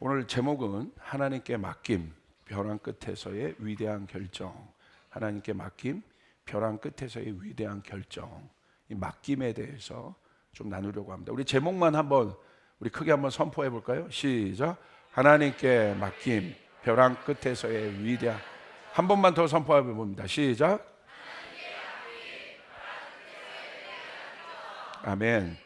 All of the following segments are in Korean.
오늘 제목은 하나님께 맡김, 벼랑 끝에서의 위대한 결정. 하나님께 맡김, 벼랑 끝에서의 위대한 결정. 이 맡김에 대해서 좀 나누려고 합니다. 우리 제목만 한번 우리 크게 한번 선포해 볼까요? 시작. 하나님께 맡김, 벼랑 끝에서의 위대한. 한 번만 더 선포해 봅니다. 시작. 아멘.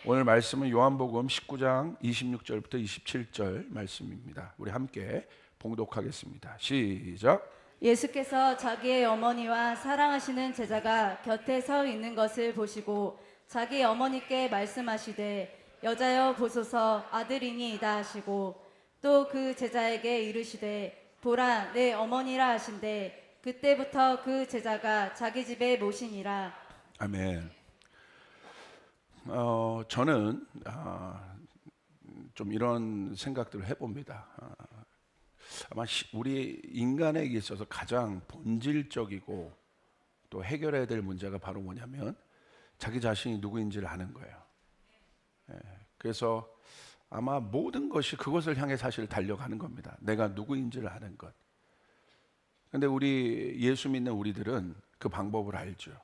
오늘 말씀은 요한복음 19장 26절부터 27절 말씀입니다. 우리 함께 봉독하겠습니다. 시작. 예수께서 자기의 어머니와 사랑하시는 제자가 곁에 서 있는 것을 보시고 자기 어머니께 말씀하시되 여자여 보소서 아들이니이다 하시고 또 그 제자에게 이르시되 보라 내 어머니라 하신대 그때부터 그 제자가 자기 집에 모시니라. 아멘. 저는 좀 이런 생각들을 해봅니다. 아마 우리 인간에게 있어서 가장 본질적이고 또 해결해야 될 문제가 바로 뭐냐면 자기 자신이 누구인지를 아는 거예요. 그래서 아마 모든 것이 그것을 향해 사실 달려가는 겁니다. 내가 누구인지를 아는 것. 근데 우리 예수 믿는 우리들은 그 방법을 알죠.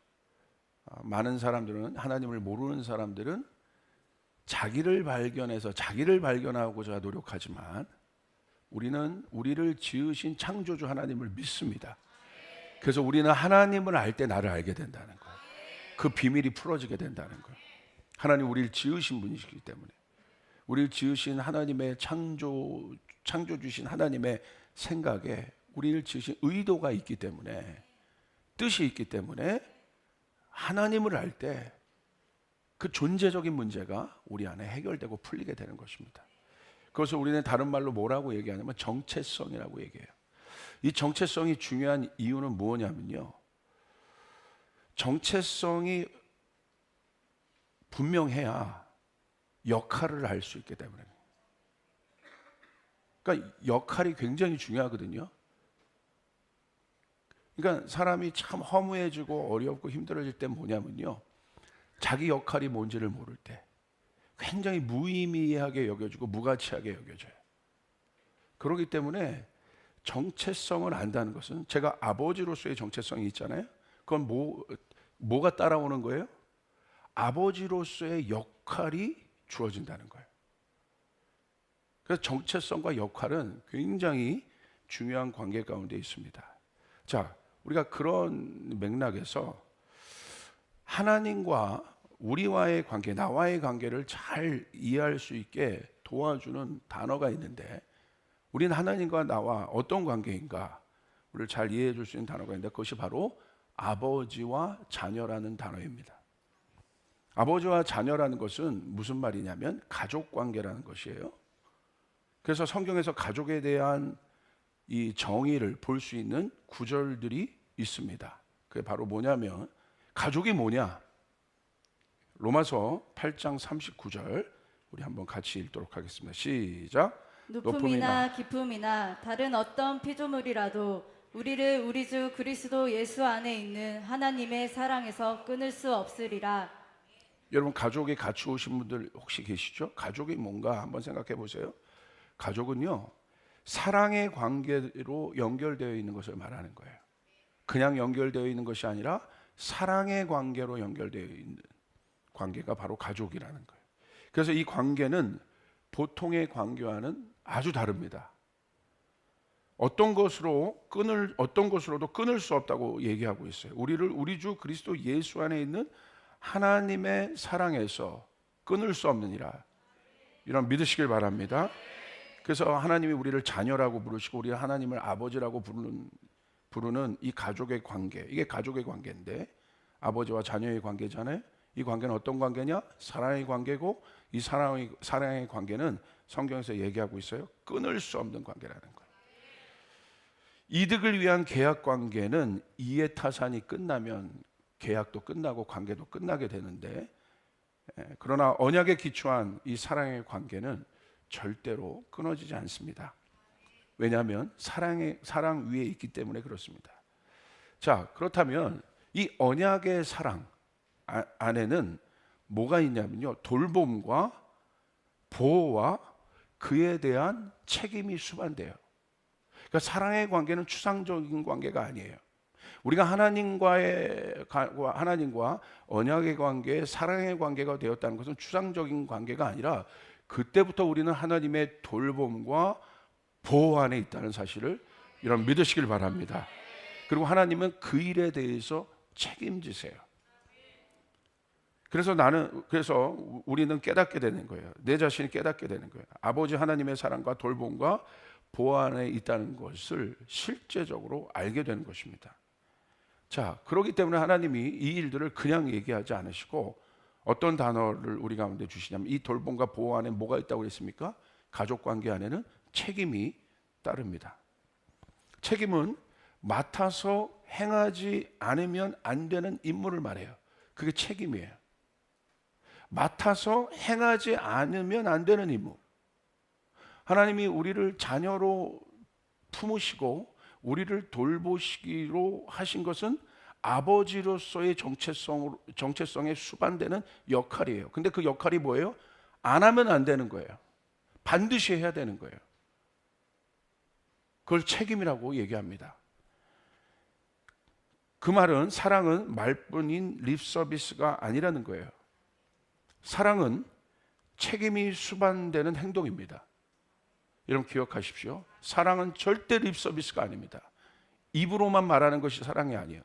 많은 사람들은, 하나님을 모르는 사람들은 자기를 발견해서 자기를 발견하고자 노력하지만 우리는 우리를 지으신 창조주 하나님을 믿습니다. 그래서 우리는 하나님을 알 때 나를 알게 된다는 거예요. 그 비밀이 풀어지게 된다는 거예요. 하나님 우리를 지으신 분이시기 때문에, 우리를 지으신 하나님의 창조주신 하나님의 생각에 우리를 지으신 의도가 있기 때문에, 뜻이 있기 때문에 하나님을 알 때 그 존재적인 문제가 우리 안에 해결되고 풀리게 되는 것입니다. 그것을 우리는 다른 말로 뭐라고 얘기하냐면 정체성이라고 얘기해요. 이 정체성이 중요한 이유는 뭐냐면요, 정체성이 분명해야 역할을 알 수 있기 때문에. 그러니까 역할이 굉장히 중요하거든요. 그러니까 사람이 참 허무해지고 어렵고 힘들어질 때 뭐냐면요, 자기 역할이 뭔지를 모를 때 굉장히 무의미하게 여겨지고 무가치하게 여겨져요. 그렇기 때문에 정체성을 안다는 것은, 제가 아버지로서의 정체성이 있잖아요. 그건 뭐가 따라오는 거예요? 아버지로서의 역할이 주어진다는 거예요. 그래서 정체성과 역할은 굉장히 중요한 관계 가운데 있습니다. 자, 우리가 그런 맥락에서 하나님과 우리와의 관계, 나와의 관계를 잘 이해할 수 있게 도와주는 단어가 있는데, 우리는 하나님과 나와 어떤 관계인가 우리를 잘 이해해 줄 수 있는 단어가 있는데, 그것이 바로 아버지와 자녀라는 단어입니다. 아버지와 자녀라는 것은 무슨 말이냐면 가족 관계라는 것이에요. 그래서 성경에서 가족에 대한 이 정의를 볼 수 있는 구절들이 있습니다. 그게 바로 뭐냐면, 가족이 뭐냐? 로마서 8장 39절 우리 한번 같이 읽도록 하겠습니다. 시작. 높음이나 깊음이나 다른 어떤 피조물이라도 우리를 우리 주 그리스도 예수 안에 있는 하나님의 사랑에서 끊을 수 없으리라. 여러분, 가족에 갖추오신 분들 혹시 계시죠? 가족이 뭔가 한번 생각해 보세요. 가족은요, 사랑의 관계로 연결되어 있는 것을 말하는 거예요. 그냥 연결되어 있는 것이 아니라 사랑의 관계로 연결되어 있는 관계가 바로 가족이라는 거예요. 그래서 이 관계는 보통의 관계와는 아주 다릅니다. 어떤 것으로도 끊을 수 없다고 얘기하고 있어요. 우리를 우리 주 그리스도 예수 안에 있는 하나님의 사랑에서 끊을 수 없느니라. 이런 믿으시길 바랍니다. 그래서 하나님이 우리를 자녀라고 부르시고 우리 하나님을 아버지라고 부르는 이 가족의 관계, 이게 가족의 관계인데, 아버지와 자녀의 관계잖아요. 이 관계는 어떤 관계냐? 사랑의 관계고, 이 사랑의 관계는 성경에서 얘기하고 있어요. 끊을 수 없는 관계라는 거예요. 이득을 위한 계약 관계는 이해타산이 끝나면 계약도 끝나고 관계도 끝나게 되는데, 그러나 언약에 기초한 이 사랑의 관계는 절대로 끊어지지 않습니다. 왜냐하면 사랑 위에 있기 때문에 그렇습니다. 자, 그렇다면 이 언약의 사랑 안에는 뭐가 있냐면요, 돌봄과 보호와 그에 대한 책임이 수반돼요. 그러니까 사랑의 관계는 추상적인 관계가 아니에요. 우리가 하나님과 언약의 관계, 사랑의 관계가 되었다는 것은 추상적인 관계가 아니라 그때부터 우리는 하나님의 돌봄과 보호 안에 있다는 사실을 여러분 믿으시길 바랍니다. 그리고 하나님은 그 일에 대해서 책임지세요. 그래서 우리는 깨닫게 되는 거예요. 내 자신이 깨닫게 되는 거예요. 아버지 하나님의 사랑과 돌봄과 보호 안에 있다는 것을 실제적으로 알게 되는 것입니다. 자, 그렇기 때문에 하나님이 이 일들을 그냥 얘기하지 않으시고 어떤 단어를 우리 가운데 주시냐면, 이 돌봄과 보호 안에 뭐가 있다고 그랬습니까? 가족관계 안에는 책임이 따릅니다. 책임은 맡아서 행하지 않으면 안 되는 임무를 말해요. 그게 책임이에요. 맡아서 행하지 않으면 안 되는 임무. 하나님이 우리를 자녀로 품으시고 우리를 돌보시기로 하신 것은 아버지로서의 정체성에 수반되는 역할이에요. 근데 그 역할이 뭐예요? 안 하면 안 되는 거예요. 반드시 해야 되는 거예요. 그걸 책임이라고 얘기합니다. 그 말은 사랑은 말뿐인 립 서비스가 아니라는 거예요. 사랑은 책임이 수반되는 행동입니다. 여러분 기억하십시오. 사랑은 절대 립 서비스가 아닙니다. 입으로만 말하는 것이 사랑이 아니에요.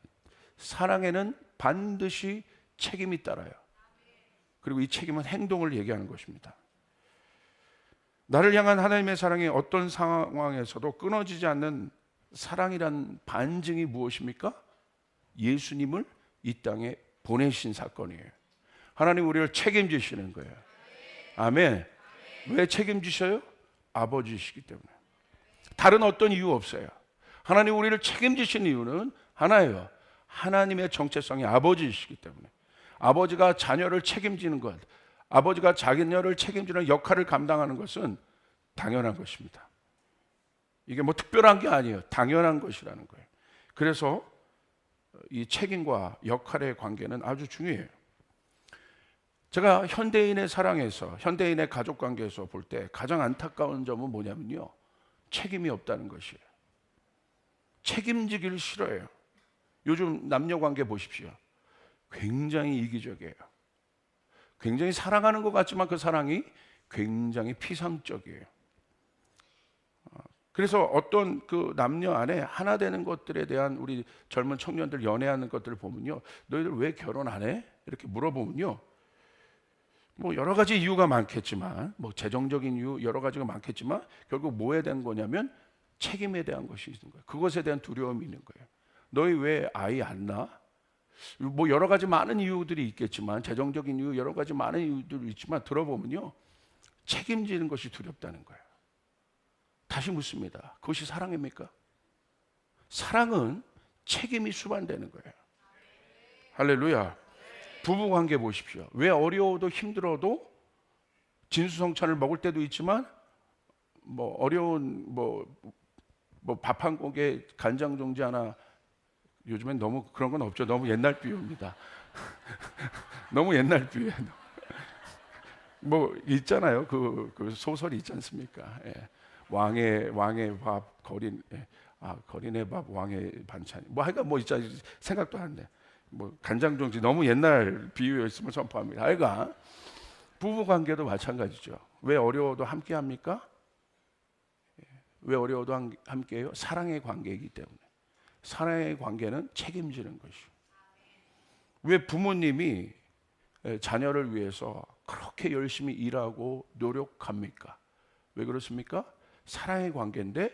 사랑에는 반드시 책임이 따라요. 그리고 이 책임은 행동을 얘기하는 것입니다. 나를 향한 하나님의 사랑이 어떤 상황에서도 끊어지지 않는 사랑이란 반증이 무엇입니까? 예수님을 이 땅에 보내신 사건이에요. 하나님 우리를 책임지시는 거예요. 아멘. 왜 책임지셔요? 아버지시기 때문에. 다른 어떤 이유 없어요. 하나님 우리를 책임지신 이유는 하나예요. 하나님의 정체성이 아버지이시기 때문에. 아버지가 자녀를 책임지는 것, 아버지가 자녀를 책임지는 역할을 감당하는 것은 당연한 것입니다. 이게 뭐 특별한 게 아니에요. 당연한 것이라는 거예요. 그래서 이 책임과 역할의 관계는 아주 중요해요. 제가 현대인의 사랑에서, 현대인의 가족 관계에서 볼 때 가장 안타까운 점은 뭐냐면요, 책임이 없다는 것이에요. 책임지기를 싫어해요. 요즘 남녀 관계 보십시오. 굉장히 이기적이에요. 굉장히 사랑하는 것 같지만 그 사랑이 굉장히 피상적이에요. 그래서 어떤 그 남녀 안에 하나 되는 것들에 대한 우리 젊은 청년들 연애하는 것들을 보면요, 너희들 왜 결혼 안 해? 이렇게 물어보면요, 뭐 여러 가지 이유가 많겠지만, 뭐 재정적인 이유 여러 가지가 많겠지만 결국 뭐에 대한 거냐면 책임에 대한 것이 있는 거예요. 그것에 대한 두려움이 있는 거예요. 너희 왜 아이 안 낳아? 뭐 여러 가지 많은 이유들이 있겠지만, 재정적인 이유 여러 가지 많은 이유들이 있지만 들어보면요, 책임지는 것이 두렵다는 거예요. 다시 묻습니다. 그것이 사랑입니까? 사랑은 책임이 수반되는 거예요. 할렐루야. 부부 관계 보십시오. 왜 어려워도 힘들어도 진수성찬을 먹을 때도 있지만, 뭐 어려운 뭐 밥 한 공기에 간장 종지 하나, 요즘엔 너무 그런 건 없죠. 너무 옛날 비유입니다. 너무 옛날 비유예요. 뭐 있잖아요. 그 소설이 있지 않습니까? 예. 왕의 밥, 거린의 밥, 왕의 반찬. 뭐 하여간 뭐 있잖아요. 생각도 안 돼. 뭐 간장종지, 너무 옛날 비유였으면 선포합니다. 하여간 부부 관계도 마찬가지죠. 왜 어려워도 함께 합니까? 왜 어려워도 함께해요? 사랑의 관계이기 때문에. 사랑의 관계는 책임지는 것이요. 왜 부모님이 자녀를 위해서 그렇게 열심히 일하고 노력합니까? 왜 그렇습니까? 사랑의 관계인데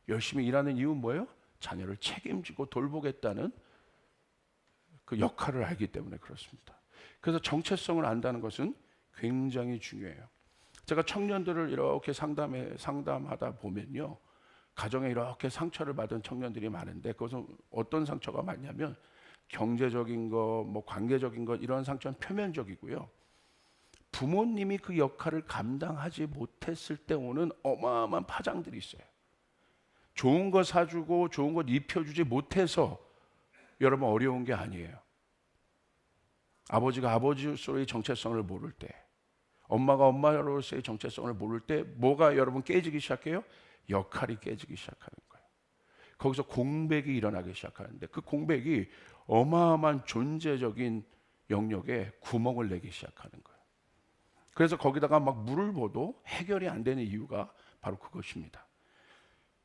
열심히 일하는 이유는 뭐예요? 자녀를 책임지고 돌보겠다는 그 역할을 알기 때문에 그렇습니다. 그래서 정체성을 안다는 것은 굉장히 중요해요. 제가 청년들을 이렇게 상담하다 보면요, 가정에 이렇게 상처를 받은 청년들이 많은데, 그것은 어떤 상처가 많냐면 경제적인 거, 뭐 관계적인 것, 이런 상처는 표면적이고요, 부모님이 그 역할을 감당하지 못했을 때 오는 어마어마한 파장들이 있어요. 좋은 거 사주고 좋은 것 입혀주지 못해서 여러분 어려운 게 아니에요. 아버지가 아버지로서의 정체성을 모를 때, 엄마가 엄마로서의 정체성을 모를 때 뭐가 여러분 깨지기 시작해요? 역할이 깨지기 시작하는 거예요. 거기서 공백이 일어나기 시작하는데 그 공백이 어마어마한 존재적인 영역에 구멍을 내기 시작하는 거예요. 그래서 거기다가 막 물을 부어도 해결이 안 되는 이유가 바로 그것입니다.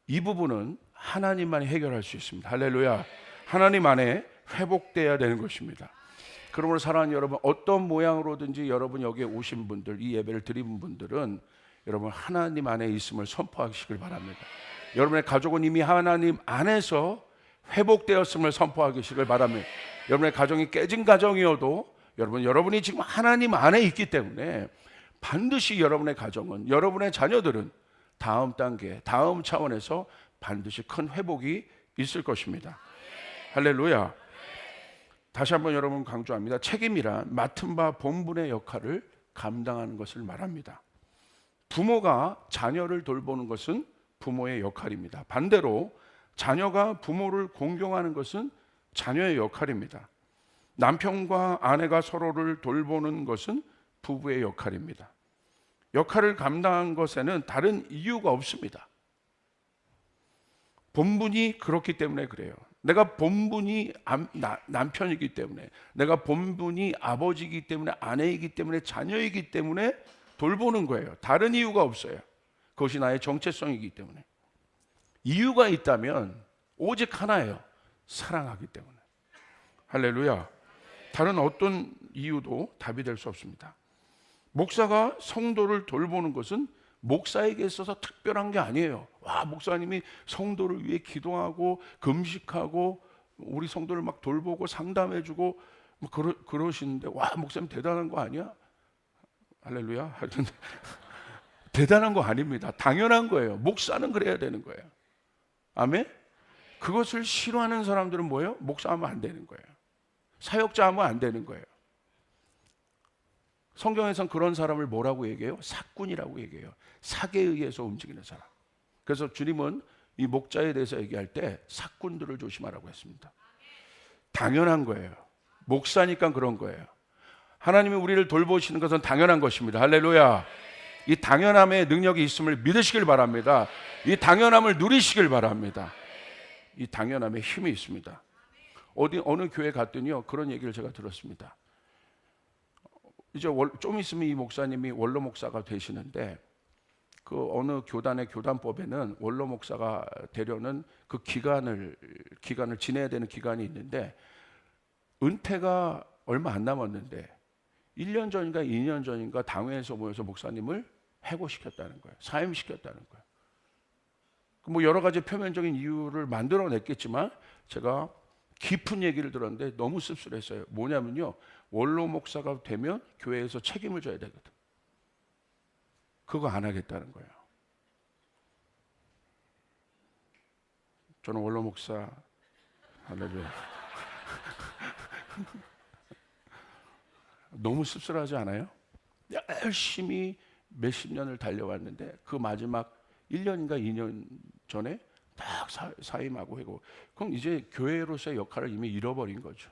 이 부분은 하나님만이 해결할 수 있습니다. 할렐루야. 하나님 안에 회복돼야 되는 것입니다. 그러므로 사랑하는 여러분, 어떤 모양으로든지 여러분 여기에 오신 분들, 이 예배를 드린 분들은 여러분 하나님 안에 있음을 선포하시길 바랍니다. 여러분의 가족은 이미 하나님 안에서 회복되었음을 선포하시길 바랍니다. 여러분의 가정이 깨진 가정이어도 여러분이 지금 하나님 안에 있기 때문에 반드시 여러분의 가정은, 여러분의 자녀들은 다음 단계, 다음 차원에서 반드시 큰 회복이 있을 것입니다. 할렐루야. 다시 한번 여러분 강조합니다. 책임이란 맡은 바 본분의 역할을 감당하는 것을 말합니다. 부모가 자녀를 돌보는 것은 부모의 역할입니다. 반대로 자녀가 부모를 공경하는 것은 자녀의 역할입니다. 남편과 아내가 서로를 돌보는 것은 부부의 역할입니다. 역할을 감당한 것에는 다른 이유가 없습니다. 본분이 그렇기 때문에 그래요. 내가 본분이 남편이기 때문에, 내가 본분이 아버지이기 때문에, 아내이기 때문에, 자녀이기 때문에 돌보는 거예요. 다른 이유가 없어요. 그것이 나의 정체성이기 때문에. 이유가 있다면 오직 하나예요. 사랑하기 때문에. 할렐루야. 다른 어떤 이유도 답이 될 수 없습니다. 목사가 성도를 돌보는 것은 목사에게 있어서 특별한 게 아니에요. 와, 목사님이 성도를 위해 기도하고 금식하고 우리 성도를 막 돌보고 상담해주고 뭐 그러시는데 와, 목사님 대단한 거 아니야? 할렐루야. 대단한 거 아닙니다. 당연한 거예요. 목사는 그래야 되는 거예요. 아멘. 그것을 싫어하는 사람들은 뭐예요? 목사하면 안 되는 거예요. 사역자 하면 안 되는 거예요. 성경에서는 그런 사람을 뭐라고 얘기해요? 사꾼이라고 얘기해요. 사계에 의해서 움직이는 사람. 그래서 주님은 이 목자에 대해서 얘기할 때 사꾼들을 조심하라고 했습니다. 당연한 거예요. 목사니까 그런 거예요. 하나님이 우리를 돌보시는 것은 당연한 것입니다. 할렐루야. 이 당연함의 능력이 있음을 믿으시길 바랍니다. 이 당연함을 누리시길 바랍니다. 이 당연함에 힘이 있습니다. 어느 교회 갔더니요, 그런 얘기를 제가 들었습니다. 이제 좀 있으면 이 목사님이 원로 목사가 되시는데 그 어느 교단의 교단법에는 원로 목사가 되려는 그 기간을 지내야 되는 기간이 있는데 은퇴가 얼마 안 남았는데 1년 전인가 2년 전인가 당회에서 모여서 목사님을 해고시켰다는 거예요. 사임시켰다는 거예요. 뭐 여러 가지 표면적인 이유를 만들어냈겠지만 제가 깊은 얘기를 들었는데 너무 씁쓸했어요. 뭐냐면요, 원로 목사가 되면 교회에서 책임을 져야 되거든. 그거 안 하겠다는 거예요. 저는 원로 목사, 할렐루야. 너무 씁쓸하지 않아요? 열심히 몇십 년을 달려왔는데 그 마지막 1년인가 2년 전에 딱 사임하고 하고, 그럼 이제 교회로서의 역할을 이미 잃어버린 거죠.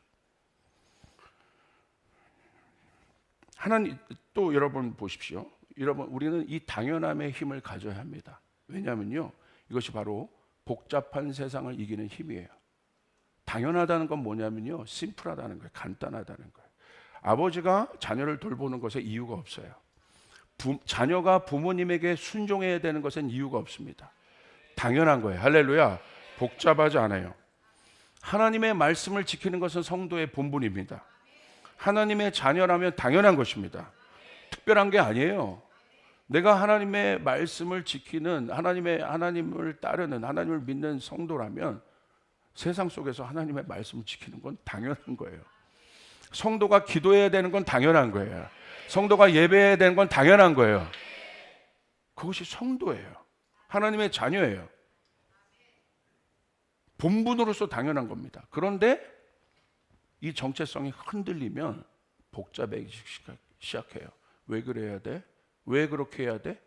하나님 또 여러분 보십시오. 여러분, 우리는 이 당연함의 힘을 가져야 합니다. 왜냐하면요, 이것이 바로 복잡한 세상을 이기는 힘이에요. 당연하다는 건 뭐냐면요, 심플하다는 거예요. 간단하다는 거예요. 아버지가 자녀를 돌보는 것에 이유가 없어요. 자녀가 부모님에게 순종해야 되는 것엔 이유가 없습니다. 당연한 거예요. 할렐루야. 복잡하지 않아요. 하나님의 말씀을 지키는 것은 성도의 본분입니다. 하나님의 자녀라면 당연한 것입니다. 특별한 게 아니에요. 내가 하나님의 말씀을 지키는, 하나님을 따르는, 하나님을 믿는 성도라면 세상 속에서 하나님의 말씀을 지키는 건 당연한 거예요. 성도가 기도해야 되는 건 당연한 거예요. 성도가 예배해야 되는 건 당연한 거예요. 그것이 성도예요. 하나님의 자녀예요. 본분으로서 당연한 겁니다. 그런데 이 정체성이 흔들리면 복잡해지기 시작해요. 왜 그래야 돼? 왜 그렇게 해야 돼?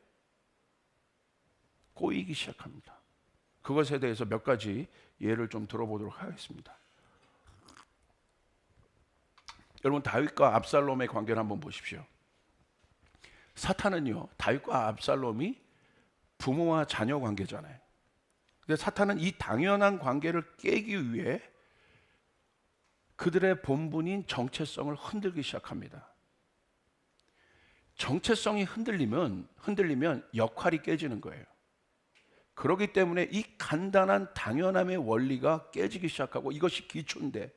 꼬이기 시작합니다. 그것에 대해서 몇 가지 예를 좀 들어보도록 하겠습니다. 여러분, 다윗과 압살롬의 관계를 한번 보십시오. 사탄은요, 다윗과 압살롬이 부모와 자녀 관계잖아요. 근데 사탄은 이 당연한 관계를 깨기 위해 그들의 본분인 정체성을 흔들기 시작합니다. 정체성이 흔들리면 역할이 깨지는 거예요. 그렇기 때문에 이 간단한 당연함의 원리가 깨지기 시작하고, 이것이 기초인데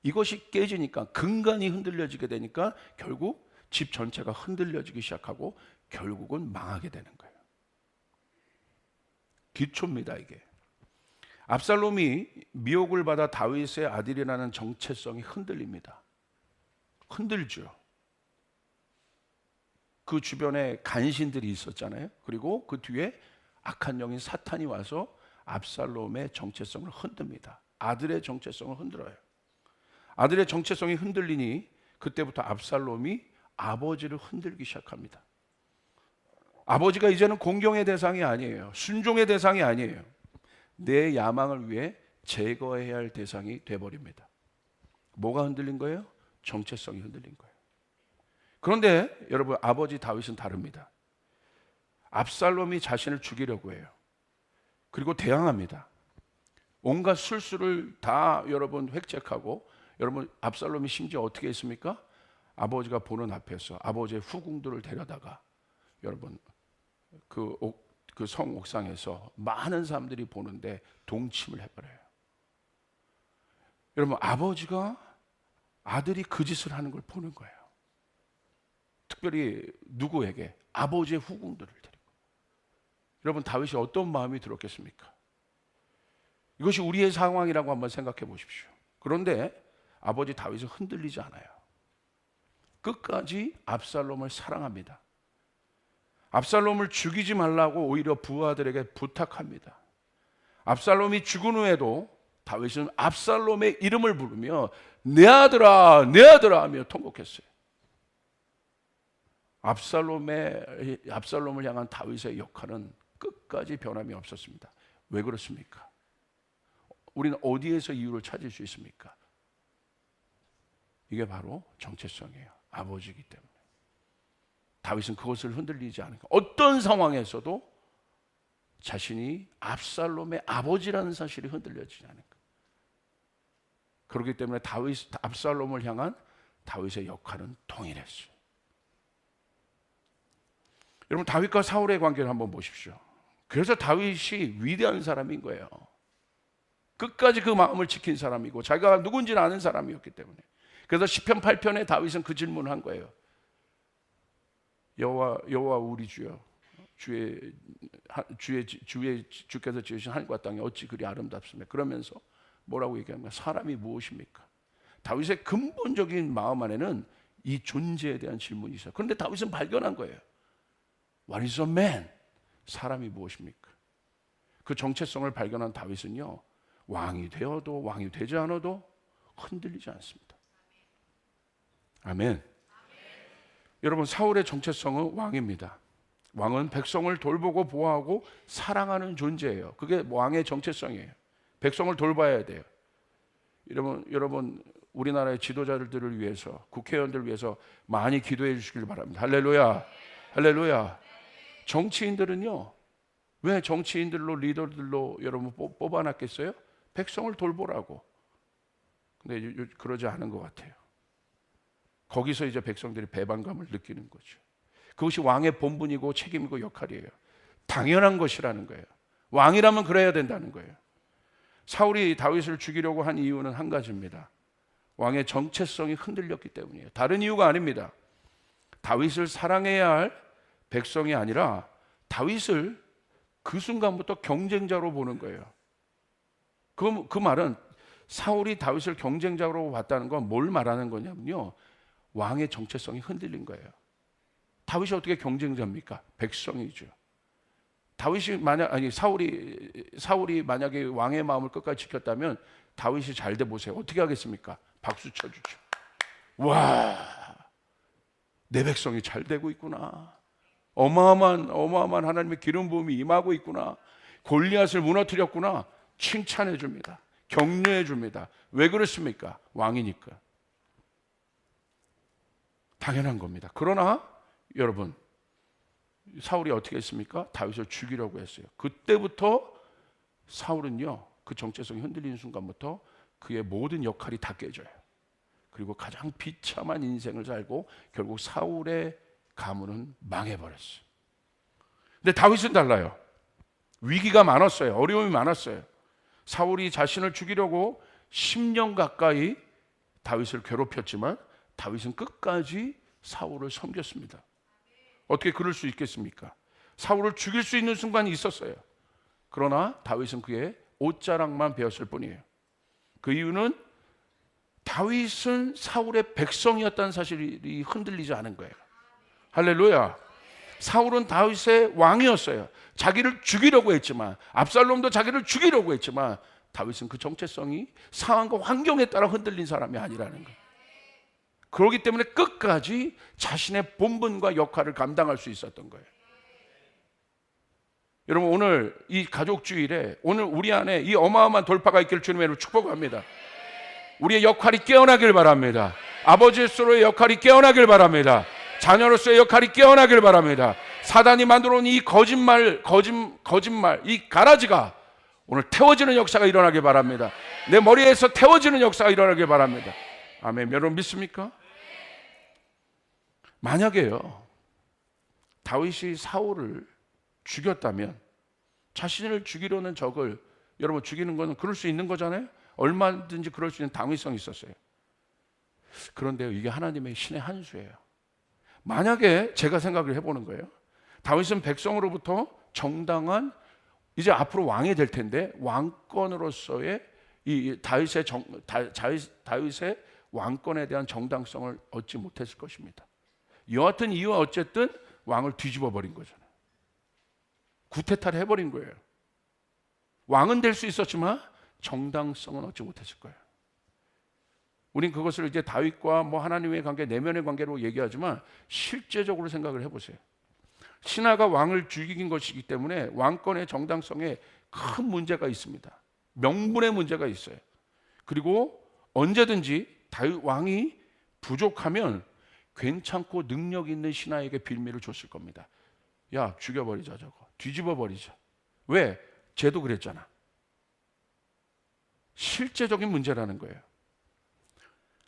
이것이 깨지니까, 근간이 흔들려지게 되니까 결국 집 전체가 흔들려지기 시작하고 결국은 망하게 되는 거예요. 기초입니다, 이게. 압살롬이 미혹을 받아 다윗의 아들이라는 정체성이 흔들립니다. 흔들죠. 그 주변에 간신들이 있었잖아요. 그리고 그 뒤에 악한 영인 사탄이 와서 압살롬의 정체성을 흔듭니다. 아들의 정체성을 흔들어요. 아들의 정체성이 흔들리니 그때부터 압살롬이 아버지를 흔들기 시작합니다. 아버지가 이제는 공경의 대상이 아니에요. 순종의 대상이 아니에요. 내 야망을 위해 제거해야 할 대상이 돼버립니다. 뭐가 흔들린 거예요? 정체성이 흔들린 거예요. 그런데 여러분, 아버지 다윗은 다릅니다. 압살롬이 자신을 죽이려고 해요. 그리고 대항합니다. 온갖 술수를 다 여러분 획책하고, 여러분 압살롬이 심지어 어떻게 했습니까? 아버지가 보는 앞에서 아버지의 후궁들을 데려다가 여러분 그 성 옥상에서 많은 사람들이 보는데 동침을 해버려요. 여러분, 아버지가 아들이 그 짓을 하는 걸 보는 거예요. 특별히 누구에게? 아버지의 후궁들을 데리고. 여러분, 다윗이 어떤 마음이 들었겠습니까? 이것이 우리의 상황이라고 한번 생각해 보십시오. 그런데 아버지 다윗은 흔들리지 않아요. 끝까지 압살롬을 사랑합니다. 압살롬을 죽이지 말라고 오히려 부하들에게 부탁합니다. 압살롬이 죽은 후에도 다윗은 압살롬의 이름을 부르며 내 아들아, 내 아들아 하며 통곡했어요. 압살롬을 향한 다윗의 역할은 끝까지 변함이 없었습니다. 왜 그렇습니까? 우리는 어디에서 이유를 찾을 수 있습니까? 이게 바로 정체성이에요. 아버지이기 때문에. 다윗은 그것을 흔들리지 않으니까 어떤 상황에서도 자신이 압살롬의 아버지라는 사실이 흔들려지지 않은 거예요. 그렇기 때문에 압살롬을 향한 다윗의 역할은 동일했어요. 여러분, 다윗과 사울의 관계를 한번 보십시오. 그래서 다윗이 위대한 사람인 거예요. 끝까지 그 마음을 지킨 사람이고 자기가 누군지를 아는 사람이었기 때문에. 그래서 시편 8편에 다윗은 그 질문을 한 거예요. 여호와 우리 주여, 주께서 지으신 하늘과 땅이 어찌 그리 아름답습니까? 그러면서 뭐라고 얘기합니까? 사람이 무엇입니까? 다윗의 근본적인 마음 안에는 이 존재에 대한 질문이 있어요. 그런데 다윗은 발견한 거예요. What is a man? 사람이 무엇입니까? 그 정체성을 발견한 다윗은요, 왕이 되어도 왕이 되지 않아도 흔들리지 않습니다. 아멘. 여러분, 사울의 정체성은 왕입니다. 왕은 백성을 돌보고 보호하고 사랑하는 존재예요. 그게 왕의 정체성이에요. 백성을 돌봐야 돼요. 여러분 우리나라의 지도자들을 위해서, 국회의원들을 위해서 많이 기도해 주시길 바랍니다. 할렐루야, 할렐루야. 정치인들은요, 왜 정치인들로 리더들로 여러분 뽑아놨겠어요? 백성을 돌보라고. 근데 그러지 않은 것 같아요. 거기서 이제 백성들이 배반감을 느끼는 거죠. 그것이 왕의 본분이고 책임이고 역할이에요. 당연한 것이라는 거예요. 왕이라면 그래야 된다는 거예요. 사울이 다윗을 죽이려고 한 이유는 한 가지입니다. 왕의 정체성이 흔들렸기 때문이에요. 다른 이유가 아닙니다. 다윗을 사랑해야 할 백성이 아니라 다윗을 그 순간부터 경쟁자로 보는 거예요. 그 말은 사울이 다윗을 경쟁자로 봤다는 건 뭘 말하는 거냐면요, 왕의 정체성이 흔들린 거예요. 다윗이 어떻게 경쟁자입니까? 백성이죠. 사울이 만약에 왕의 마음을 끝까지 지켰다면 다윗이 잘 돼 보세요. 어떻게 하겠습니까? 박수 쳐주죠. 와, 내 백성이 잘 되고 있구나. 어마어마한 하나님의 기름 부음이 임하고 있구나. 골리앗을 무너뜨렸구나. 칭찬해 줍니다. 격려해 줍니다. 왜 그렇습니까? 왕이니까. 당연한 겁니다. 그러나 여러분, 사울이 어떻게 했습니까? 다윗을 죽이려고 했어요. 그때부터 사울은요, 그 정체성이 흔들리는 순간부터 그의 모든 역할이 다 깨져요. 그리고 가장 비참한 인생을 살고 결국 사울의 가문은 망해버렸어요. 근데 다윗은 달라요. 위기가 많았어요. 어려움이 많았어요. 사울이 자신을 죽이려고 10년 가까이 다윗을 괴롭혔지만 다윗은 끝까지 사울을 섬겼습니다. 어떻게 그럴 수 있겠습니까? 사울을 죽일 수 있는 순간이 있었어요. 그러나 다윗은 그의 옷자락만 베었을 뿐이에요. 그 이유는 다윗은 사울의 백성이었다는 사실이 흔들리지 않은 거예요. 할렐루야. 사울은 다윗의 왕이었어요. 자기를 죽이려고 했지만, 압살롬도 자기를 죽이려고 했지만 다윗은 그 정체성이 상황과 환경에 따라 흔들린 사람이 아니라는 거예요. 그렇기 때문에 끝까지 자신의 본분과 역할을 감당할 수 있었던 거예요. 여러분, 오늘 이 가족주일에 오늘 우리 안에 이 어마어마한 돌파가 있기를 주님의 이름으로 축복합니다. 우리의 역할이 깨어나길 바랍니다. 아버지로서의 역할이 깨어나길 바랍니다. 자녀로서의 역할이 깨어나길 바랍니다. 사단이 만들어 놓은 이 거짓말, 이 가라지가 오늘 태워지는 역사가 일어나길 바랍니다. 내 머리에서 태워지는 역사가 일어나길 바랍니다. 아멘. 여러분 믿습니까? 만약에요, 다윗이 사울을 죽였다면 자신을 죽이려는 적을, 여러분 죽이는 거는 그럴 수 있는 거잖아요. 얼마든지 그럴 수 있는 당위성이 있었어요. 그런데요, 이게 하나님의 신의 한 수예요. 만약에 제가 생각을 해보는 거예요. 다윗은 백성으로부터 정당한, 이제 앞으로 왕이 될 텐데 왕권으로서의 이 다윗의 왕권에 대한 정당성을 얻지 못했을 것입니다. 여하튼 이유와 어쨌든 왕을 뒤집어 버린 거잖아요. 구태타를 해버린 거예요. 왕은 될 수 있었지만 정당성은 얻지 못했을 거예요. 우린 그것을 이제 다윗과 하나님의 관계, 내면의 관계로 얘기하지만 실제적으로 생각을 해보세요. 신하가 왕을 죽이긴 것이기 때문에 왕권의 정당성에 큰 문제가 있습니다. 명분의 문제가 있어요. 그리고 언제든지 다윗 왕이 부족하면 괜찮고 능력 있는 신하에게 빌미를 줬을 겁니다. 야, 죽여버리자, 저거 뒤집어 버리자. 왜? 쟤도 그랬잖아. 실제적인 문제라는 거예요.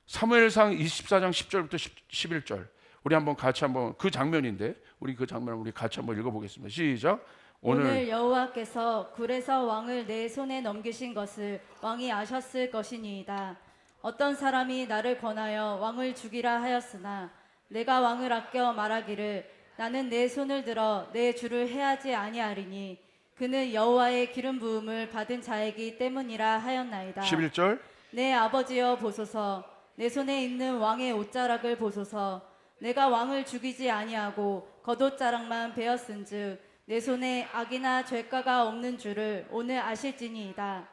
사무엘상 24장 10절부터 11절 우리 한번 같이 한번, 그 장면인데 우리 그 장면을 우리 같이 한번 읽어보겠습니다. 시작. 오늘 여호와께서 굴에서 왕을 내 손에 넘기신 것을 왕이 아셨을 것이니이다. 어떤 사람이 나를 권하여 왕을 죽이라 하였으나 내가 왕을 아껴 말하기를 나는 내 손을 들어 내 주를 해하지 아니하리니 그는 여호와의 기름 부음을 받은 자이기 때문이라 하였나이다. 11절. 내 아버지여 보소서, 내 손에 있는 왕의 옷자락을 보소서. 내가 왕을 죽이지 아니하고 겉옷자락만 베었은즉 내 손에 악이나 죄가가 없는 줄을 오늘 아실지니이다.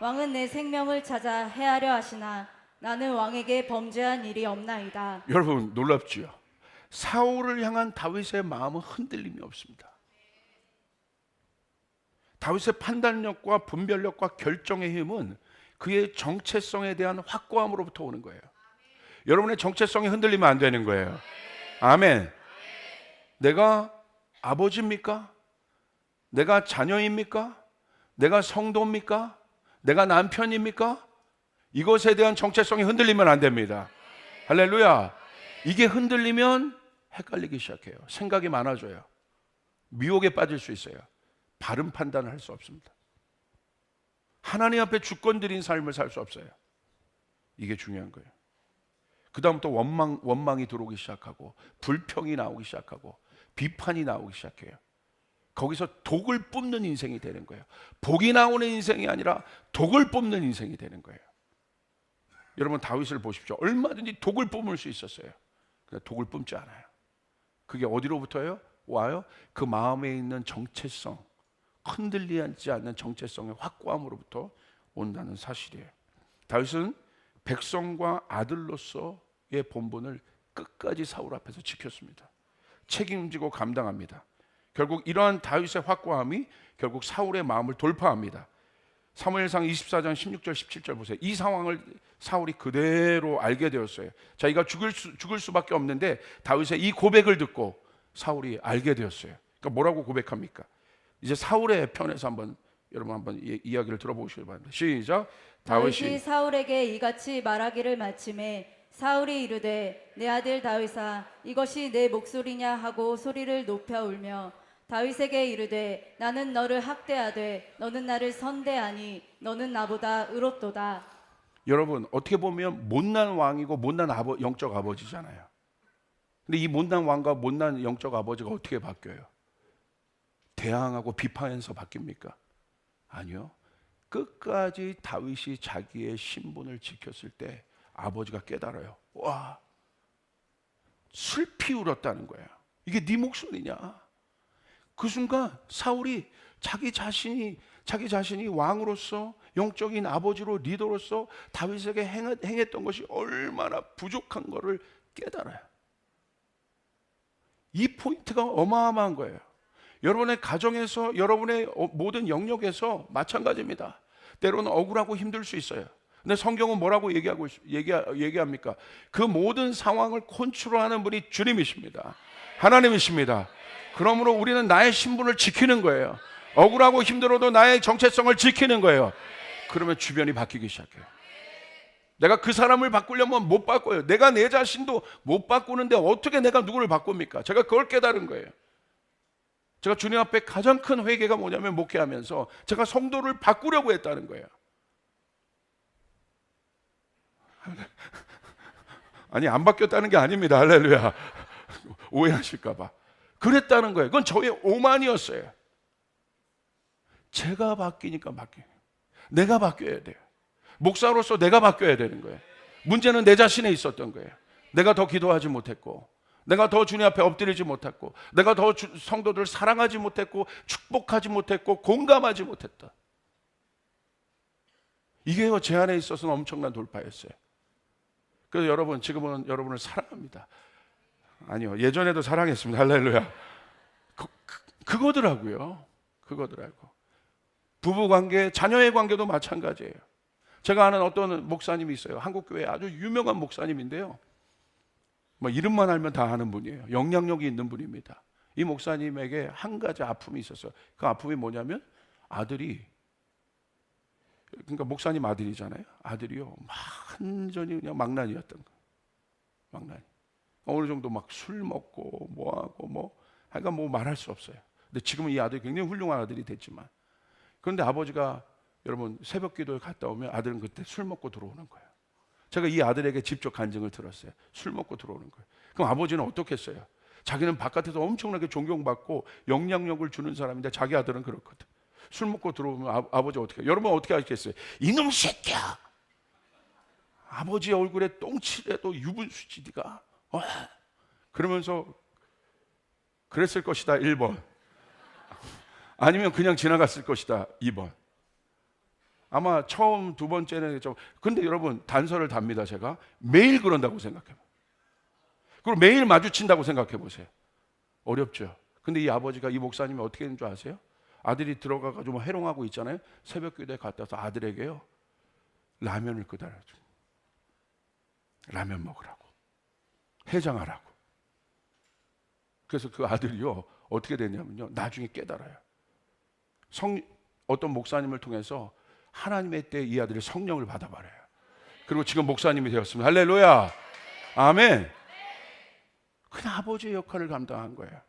왕은 내 생명을 찾아 해하려 하시나 나는 왕에게 범죄한 일이 없나이다. 여러분 놀랍지요? 사울을 향한 다윗의 마음은 흔들림이 없습니다. 다윗의 판단력과 분별력과 결정의 힘은 그의 정체성에 대한 확고함으로부터 오는 거예요. 여러분의 정체성이 흔들리면 안 되는 거예요. 아멘. 내가 아버지입니까? 내가 자녀입니까? 내가 성도입니까? 내가 남편입니까? 이것에 대한 정체성이 흔들리면 안 됩니다. 할렐루야. 이게 흔들리면 헷갈리기 시작해요. 생각이 많아져요. 미혹에 빠질 수 있어요. 바른 판단을 할 수 없습니다. 하나님 앞에 주권 드린 삶을 살 수 없어요. 이게 중요한 거예요. 그 다음부터 원망이 들어오기 시작하고 불평이 나오기 시작하고 비판이 나오기 시작해요. 거기서 독을 뿜는 인생이 되는 거예요. 복이 나오는 인생이 아니라 독을 뿜는 인생이 되는 거예요. 여러분 다윗을 보십시오. 얼마든지 독을 뿜을 수 있었어요. 근데 독을 뿜지 않아요. 그게 어디로부터요? 와요? 그 마음에 있는 정체성, 흔들리지 않는 정체성의 확고함으로부터 온다는 사실이에요. 다윗은 백성과 아들로서의 본분을 끝까지 사울 앞에서 지켰습니다. 책임지고 감당합니다. 결국 이러한 다윗의 확고함이 결국 사울의 마음을 돌파합니다. 사무엘상 24장 16절 17절 보세요. 이 상황을 사울이 그대로 알게 되었어요. 자기가 죽을 수밖에 없는데 다윗의 이 고백을 듣고 사울이 알게 되었어요. 그러니까 뭐라고 고백합니까? 이제 사울의 편에서 여러분 한번 이야기를 들어보시기 바랍니다. 시작. 다윗이 사울에게 이같이 말하기를 마침에 사울이 이르되 내 아들 다윗아 이것이 내 목소리냐 하고 소리를 높여 울며 다윗에게 이르되 나는 너를 학대하되 너는 나를 선대하니 너는 나보다 의롭도다. 여러분 어떻게 보면 못난 왕이고 못난 영적 아버지잖아요. 근데 이 못난 왕과 못난 영적 아버지가 어떻게 바뀌어요? 대항하고 비판해서 바뀝니까? 아니요. 끝까지 다윗이 자기의 신분을 지켰을 때 아버지가 깨달아요. 와, 슬피 울었다는 거야. 이게 네 목소리냐? 그 순간 사울이 자기 자신이 왕으로서 영적인 아버지로 리더로서 다윗에게 행했던 것이 얼마나 부족한 것을 깨달아요. 이 포인트가 어마어마한 거예요. 여러분의 가정에서, 여러분의 모든 영역에서 마찬가지입니다. 때로는 억울하고 힘들 수 있어요. 근데 성경은 뭐라고 얘기합니까? 그 모든 상황을 컨트롤하는 분이 주님이십니다. 하나님이십니다. 그러므로 우리는 나의 신분을 지키는 거예요. 억울하고 힘들어도 나의 정체성을 지키는 거예요. 그러면 주변이 바뀌기 시작해요. 내가 그 사람을 바꾸려면 못 바꿔요. 내가 내 자신도 못 바꾸는데 어떻게 내가 누구를 바꿉니까? 제가 그걸 깨달은 거예요. 제가 주님 앞에 가장 큰 회개가 뭐냐면 목회하면서 제가 성도를 바꾸려고 했다는 거예요. 아니 안 바뀌었다는 게 아닙니다. 할렐루야. 오해하실까 봐. 그랬다는 거예요. 그건 저의 오만이었어요. 제가 바뀌니까 바뀌어요. 내가 바뀌어야 돼요. 목사로서 내가 바뀌어야 되는 거예요. 문제는 내 자신에 있었던 거예요. 내가 더 기도하지 못했고, 내가 더 주님 앞에 엎드리지 못했고, 내가 더 성도들을 사랑하지 못했고, 축복하지 못했고, 공감하지 못했다. 이게 제 안에 있어서는 엄청난 돌파였어요. 그래서 여러분, 지금은 여러분을 사랑합니다. 아니요, 예전에도 사랑했습니다. 할렐루야. 그거더라고요. 부부관계, 자녀의 관계도 마찬가지예요. 제가 아는 어떤 목사님이 있어요. 한국교회 아주 유명한 목사님인데요. 뭐 이름만 알면 다 아는 분이에요. 영향력이 있는 분입니다. 이 목사님에게 한 가지 아픔이 있었어요. 그 아픔이 뭐냐면 아들이, 그러니까 목사님 아들이잖아요. 아들이요, 완전히 그냥 망난이었던 거예요. 망난이. 어느 정도 막 술 먹고 뭐하고 하여간 뭐 말할 수 없어요. 근데 지금은 이 아들이 굉장히 훌륭한 아들이 됐지만, 그런데 아버지가 여러분 새벽 기도에 갔다 오면 아들은 그때 술 먹고 들어오는 거예요. 제가 이 아들에게 직접 간증을 들었어요. 술 먹고 들어오는 거예요. 그럼 아버지는 어떻겠어요? 자기는 바깥에서 엄청나게 존경받고 영향력을 주는 사람인데 자기 아들은 그렇거든. 술 먹고 들어오면 아버지 어떻게 해요? 여러분 어떻게 하시겠어요? 이놈 새끼야! 아버지 얼굴에 똥칠해도 유분수지 네가. 그러면서 그랬을 것이다 1번. 아니면 그냥 지나갔을 것이다 2번. 아마 처음 두 번째는 좀, 근데 여러분 단서를 답니다. 제가 매일 그런다고 생각해요. 그리고 매일 마주친다고 생각해 보세요. 어렵죠. 근데 이 아버지가, 이 목사님이 어떻게 했는 줄 아세요? 아들이 들어가가지고 해롱하고 있잖아요. 새벽 기도에 갔다 와서 아들에게요 라면을 끄달아줘. 라면 먹으라고, 해장하라고. 그래서 그 아들이요 어떻게 됐냐면요, 나중에 깨달아요. 어떤 목사님을 통해서 하나님의 때 이 아들이 성령을 받아버려요. 그리고 지금 목사님이 되었습니다. 할렐루야. 아멘. 그냥 아버지의 역할을 감당한 거예요.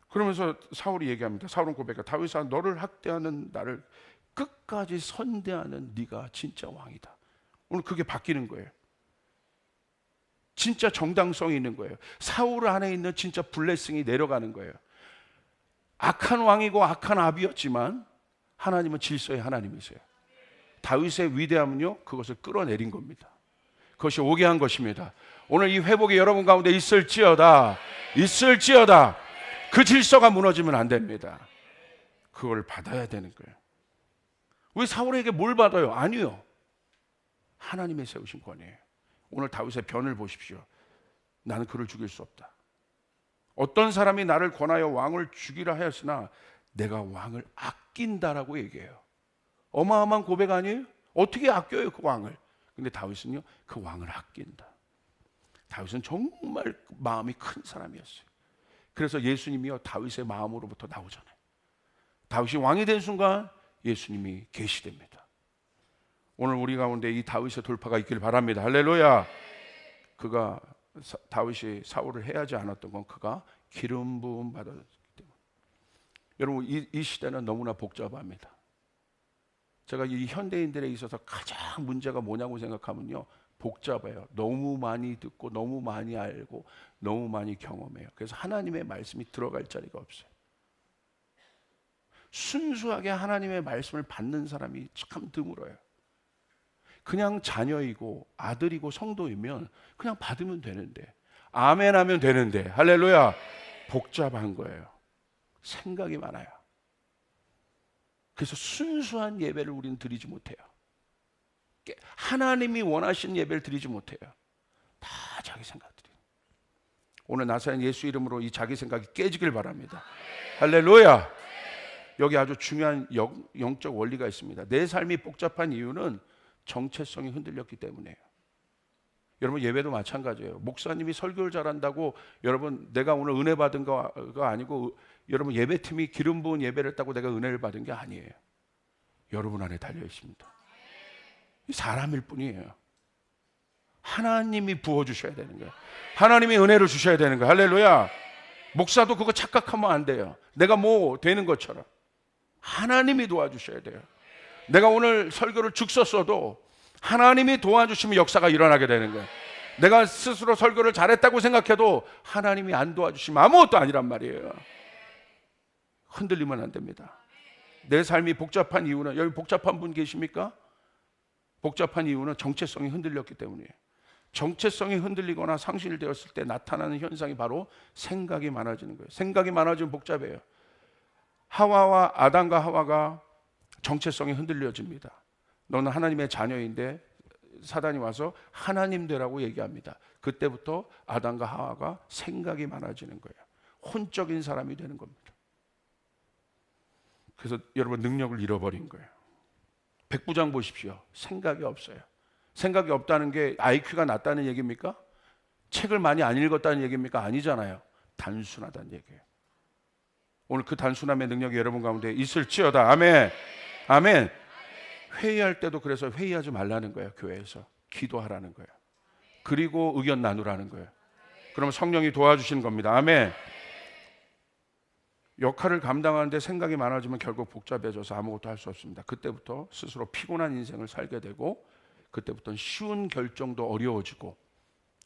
그러면서 사울이 얘기합니다. 사울은 고백해, 다윗아 너를 학대하는 나를 끝까지 선대하는 네가 진짜 왕이다. 오늘 그게 바뀌는 거예요. 진짜 정당성이 있는 거예요. 사울 안에 있는 진짜 블레싱이 내려가는 거예요. 악한 왕이고 악한 아비였지만 하나님은 질서의 하나님이세요. 다윗의 위대함은요 그것을 끌어내린 겁니다. 그것이 오게 한 것입니다. 오늘 이 회복이 여러분 가운데 있을지어다. 그 질서가 무너지면 안 됩니다. 그걸 받아야 되는 거예요. 왜 사울에게 뭘 받아요? 아니요, 하나님의 세우신 권이에요. 오늘 다윗의 변을 보십시오. 나는 그를 죽일 수 없다. 어떤 사람이 나를 권하여 왕을 죽이라 하였으나 내가 왕을 아낀다라고 얘기해요. 어마어마한 고백 아니에요? 어떻게 아껴요 그 왕을? 근데 다윗은요 그 왕을 아낀다. 다윗은 정말 마음이 큰 사람이었어요. 그래서 예수님이요 다윗의 마음으로부터 나오잖아요. 다윗이 왕이 된 순간 예수님이 계시됩니다. 오늘 우리 가운데 이 다윗의 돌파가 있길 바랍니다. 할렐루야. 다윗이 사울을 해하지 않았던 건 그가 기름 부음 받았기 때문에. 여러분 이 시대는 너무나 복잡합니다. 제가 이 현대인들에 있어서 가장 문제가 뭐냐고 생각하면요, 복잡해요. 너무 많이 듣고 너무 많이 알고 너무 많이 경험해요. 그래서 하나님의 말씀이 들어갈 자리가 없어요. 순수하게 하나님의 말씀을 받는 사람이 참 드물어요. 그냥 자녀이고 아들이고 성도이면 그냥 받으면 되는데, 아멘 하면 되는데, 할렐루야, 복잡한 거예요. 생각이 많아요. 그래서 순수한 예배를 우리는 드리지 못해요. 하나님이 원하시는 예배를 드리지 못해요. 다 자기 생각들이. 오늘 나사렛 예수 이름으로 이 자기 생각이 깨지길 바랍니다. 할렐루야. 여기 아주 중요한 영적 원리가 있습니다. 내 삶이 복잡한 이유는 정체성이 흔들렸기 때문이에요. 여러분 예배도 마찬가지예요. 목사님이 설교를 잘한다고 여러분 내가 오늘 은혜 받은 거가 아니고, 여러분 예배팀이 기름 부은 예배를 했다고 내가 은혜를 받은 게 아니에요. 여러분 안에 달려 있습니다. 사람일 뿐이에요. 하나님이 부어주셔야 되는 거예요. 하나님이 은혜를 주셔야 되는 거예요. 할렐루야. 목사도 그거 착각하면 안 돼요. 내가 뭐 되는 것처럼. 하나님이 도와주셔야 돼요. 내가 오늘 설교를 죽 썼어도 하나님이 도와주시면 역사가 일어나게 되는 거예요. 내가 스스로 설교를 잘했다고 생각해도 하나님이 안 도와주시면 아무것도 아니란 말이에요. 흔들리면 안 됩니다. 내 삶이 복잡한 이유는, 여기 복잡한 분 계십니까? 복잡한 이유는 정체성이 흔들렸기 때문이에요. 정체성이 흔들리거나 상실되었을 때 나타나는 현상이 바로 생각이 많아지는 거예요. 생각이 많아지면 복잡해요. 아담과 하와가 정체성이 흔들려집니다. 너는 하나님의 자녀인데 사단이 와서 하나님 되라고 얘기합니다. 그때부터 아담과 하와가 생각이 많아지는 거예요. 혼적인 사람이 되는 겁니다. 그래서 여러분 능력을 잃어버린 거예요. 백부장 보십시오. 생각이 없어요. 생각이 없다는 게 IQ가 낮다는 얘기입니까? 책을 많이 안 읽었다는 얘기입니까? 아니잖아요. 단순하다는 얘기예요. 오늘 그 단순함의 능력이 여러분 가운데 있을지어다. 아멘. 아멘. 회의할 때도 그래서 회의하지 말라는 거예요. 교회에서 기도하라는 거예요. 그리고 의견 나누라는 거예요. 그러면 성령이 도와주시는 겁니다. 아멘. 역할을 감당하는데 생각이 많아지면 결국 복잡해져서 아무것도 할 수 없습니다. 그때부터 스스로 피곤한 인생을 살게 되고, 그때부터는 쉬운 결정도 어려워지고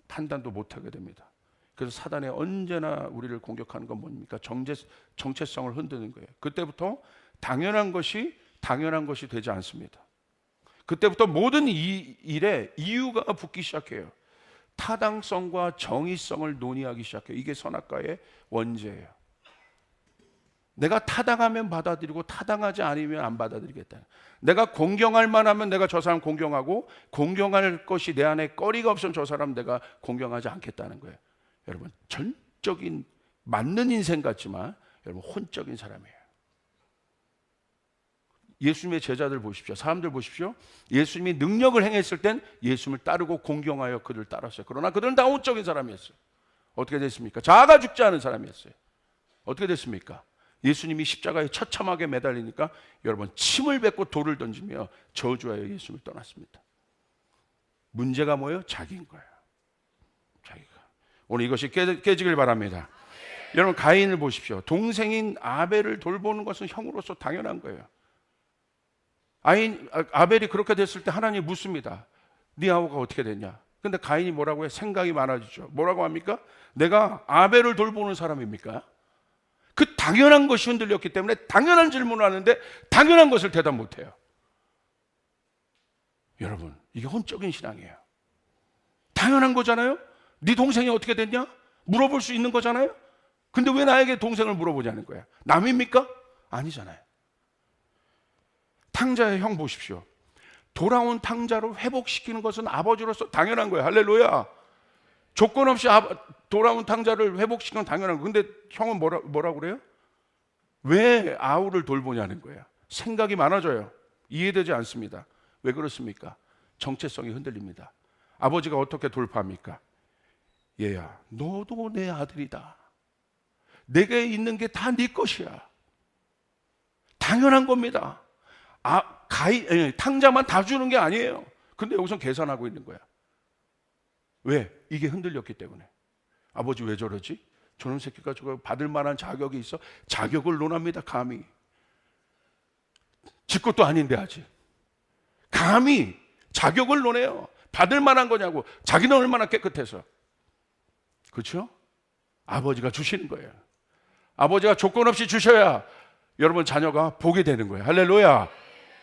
판단도 못하게 됩니다. 그래서 사단이 언제나 우리를 공격하는 건 뭡니까? 정체성을 흔드는 거예요. 그때부터 당연한 것이 되지 않습니다. 그때부터 모든 일에 이유가 붙기 시작해요. 타당성과 정의성을 논의하기 시작해요. 이게 선악과의 원죄예요. 내가 타당하면 받아들이고 타당하지 않으면 안 받아들이겠다. 내가 공경할 만하면 내가 저 사람 공경하고, 공경할 것이 내 안에 꺼리가 없으면 저 사람 내가 공경하지 않겠다는 거예요. 여러분 전적인 맞는 인생 같지만 여러분 혼적인 사람이에요. 예수님의 제자들 보십시오. 사람들 보십시오. 예수님이 능력을 행했을 땐 예수님을 따르고 공경하여 그를 따랐어요. 그러나 그들은 다 혼적인 사람이었어요. 어떻게 됐습니까? 자아가 죽지 않은 사람이었어요. 어떻게 됐습니까? 예수님이 십자가에 처참하게 매달리니까 여러분 침을 뱉고 돌을 던지며 저주하여 예수님을 떠났습니다. 문제가 뭐예요? 자기인 거예요. 자기가. 오늘 이것이 깨지길 바랍니다. 여러분 가인을 보십시오. 동생인 아벨을 돌보는 것은 형으로서 당연한 거예요. 아벨이 그렇게 됐을 때 하나님이 묻습니다. 네 아우가 어떻게 됐냐? 근데 가인이 뭐라고 해요? 생각이 많아지죠. 뭐라고 합니까? 내가 아벨을 돌보는 사람입니까? 그 당연한 것이 흔들렸기 때문에 당연한 질문을 하는데 당연한 것을 대답 못해요. 여러분 이게 혼적인 신앙이에요. 당연한 거잖아요. 네 동생이 어떻게 됐냐? 물어볼 수 있는 거잖아요. 근데 왜 나에게 동생을 물어보자는 거야? 남입니까? 아니잖아요. 탕자의 형 보십시오. 돌아온 탕자로 회복시키는 것은 아버지로서 당연한 거예요. 할렐루야. 조건 없이 돌아온 탕자를 회복시키는 건 당연한 거예요. 근데 형은 뭐라고 그래요? 왜 아우를 돌보냐는 거예요. 생각이 많아져요. 이해되지 않습니다. 왜 그렇습니까? 정체성이 흔들립니다. 아버지가 어떻게 돌파합니까? 얘야, 너도 내 아들이다. 내게 있는 게 다 네 것이야. 당연한 겁니다. 탕자만 다 주는 게 아니에요. 근데 여기서 계산하고 있는 거야. 왜? 이게 흔들렸기 때문에. 아버지 왜 저러지? 저런 새끼가 저거 받을 만한 자격이 있어? 자격을 논합니다. 감히. 지 것도 아닌데 아직. 감히 자격을 논해요. 받을 만한 거냐고. 자기는 얼마나 깨끗해서. 그렇죠? 아버지가 주시는 거예요. 아버지가 조건 없이 주셔야 여러분 자녀가 보게 되는 거예요. 할렐루야.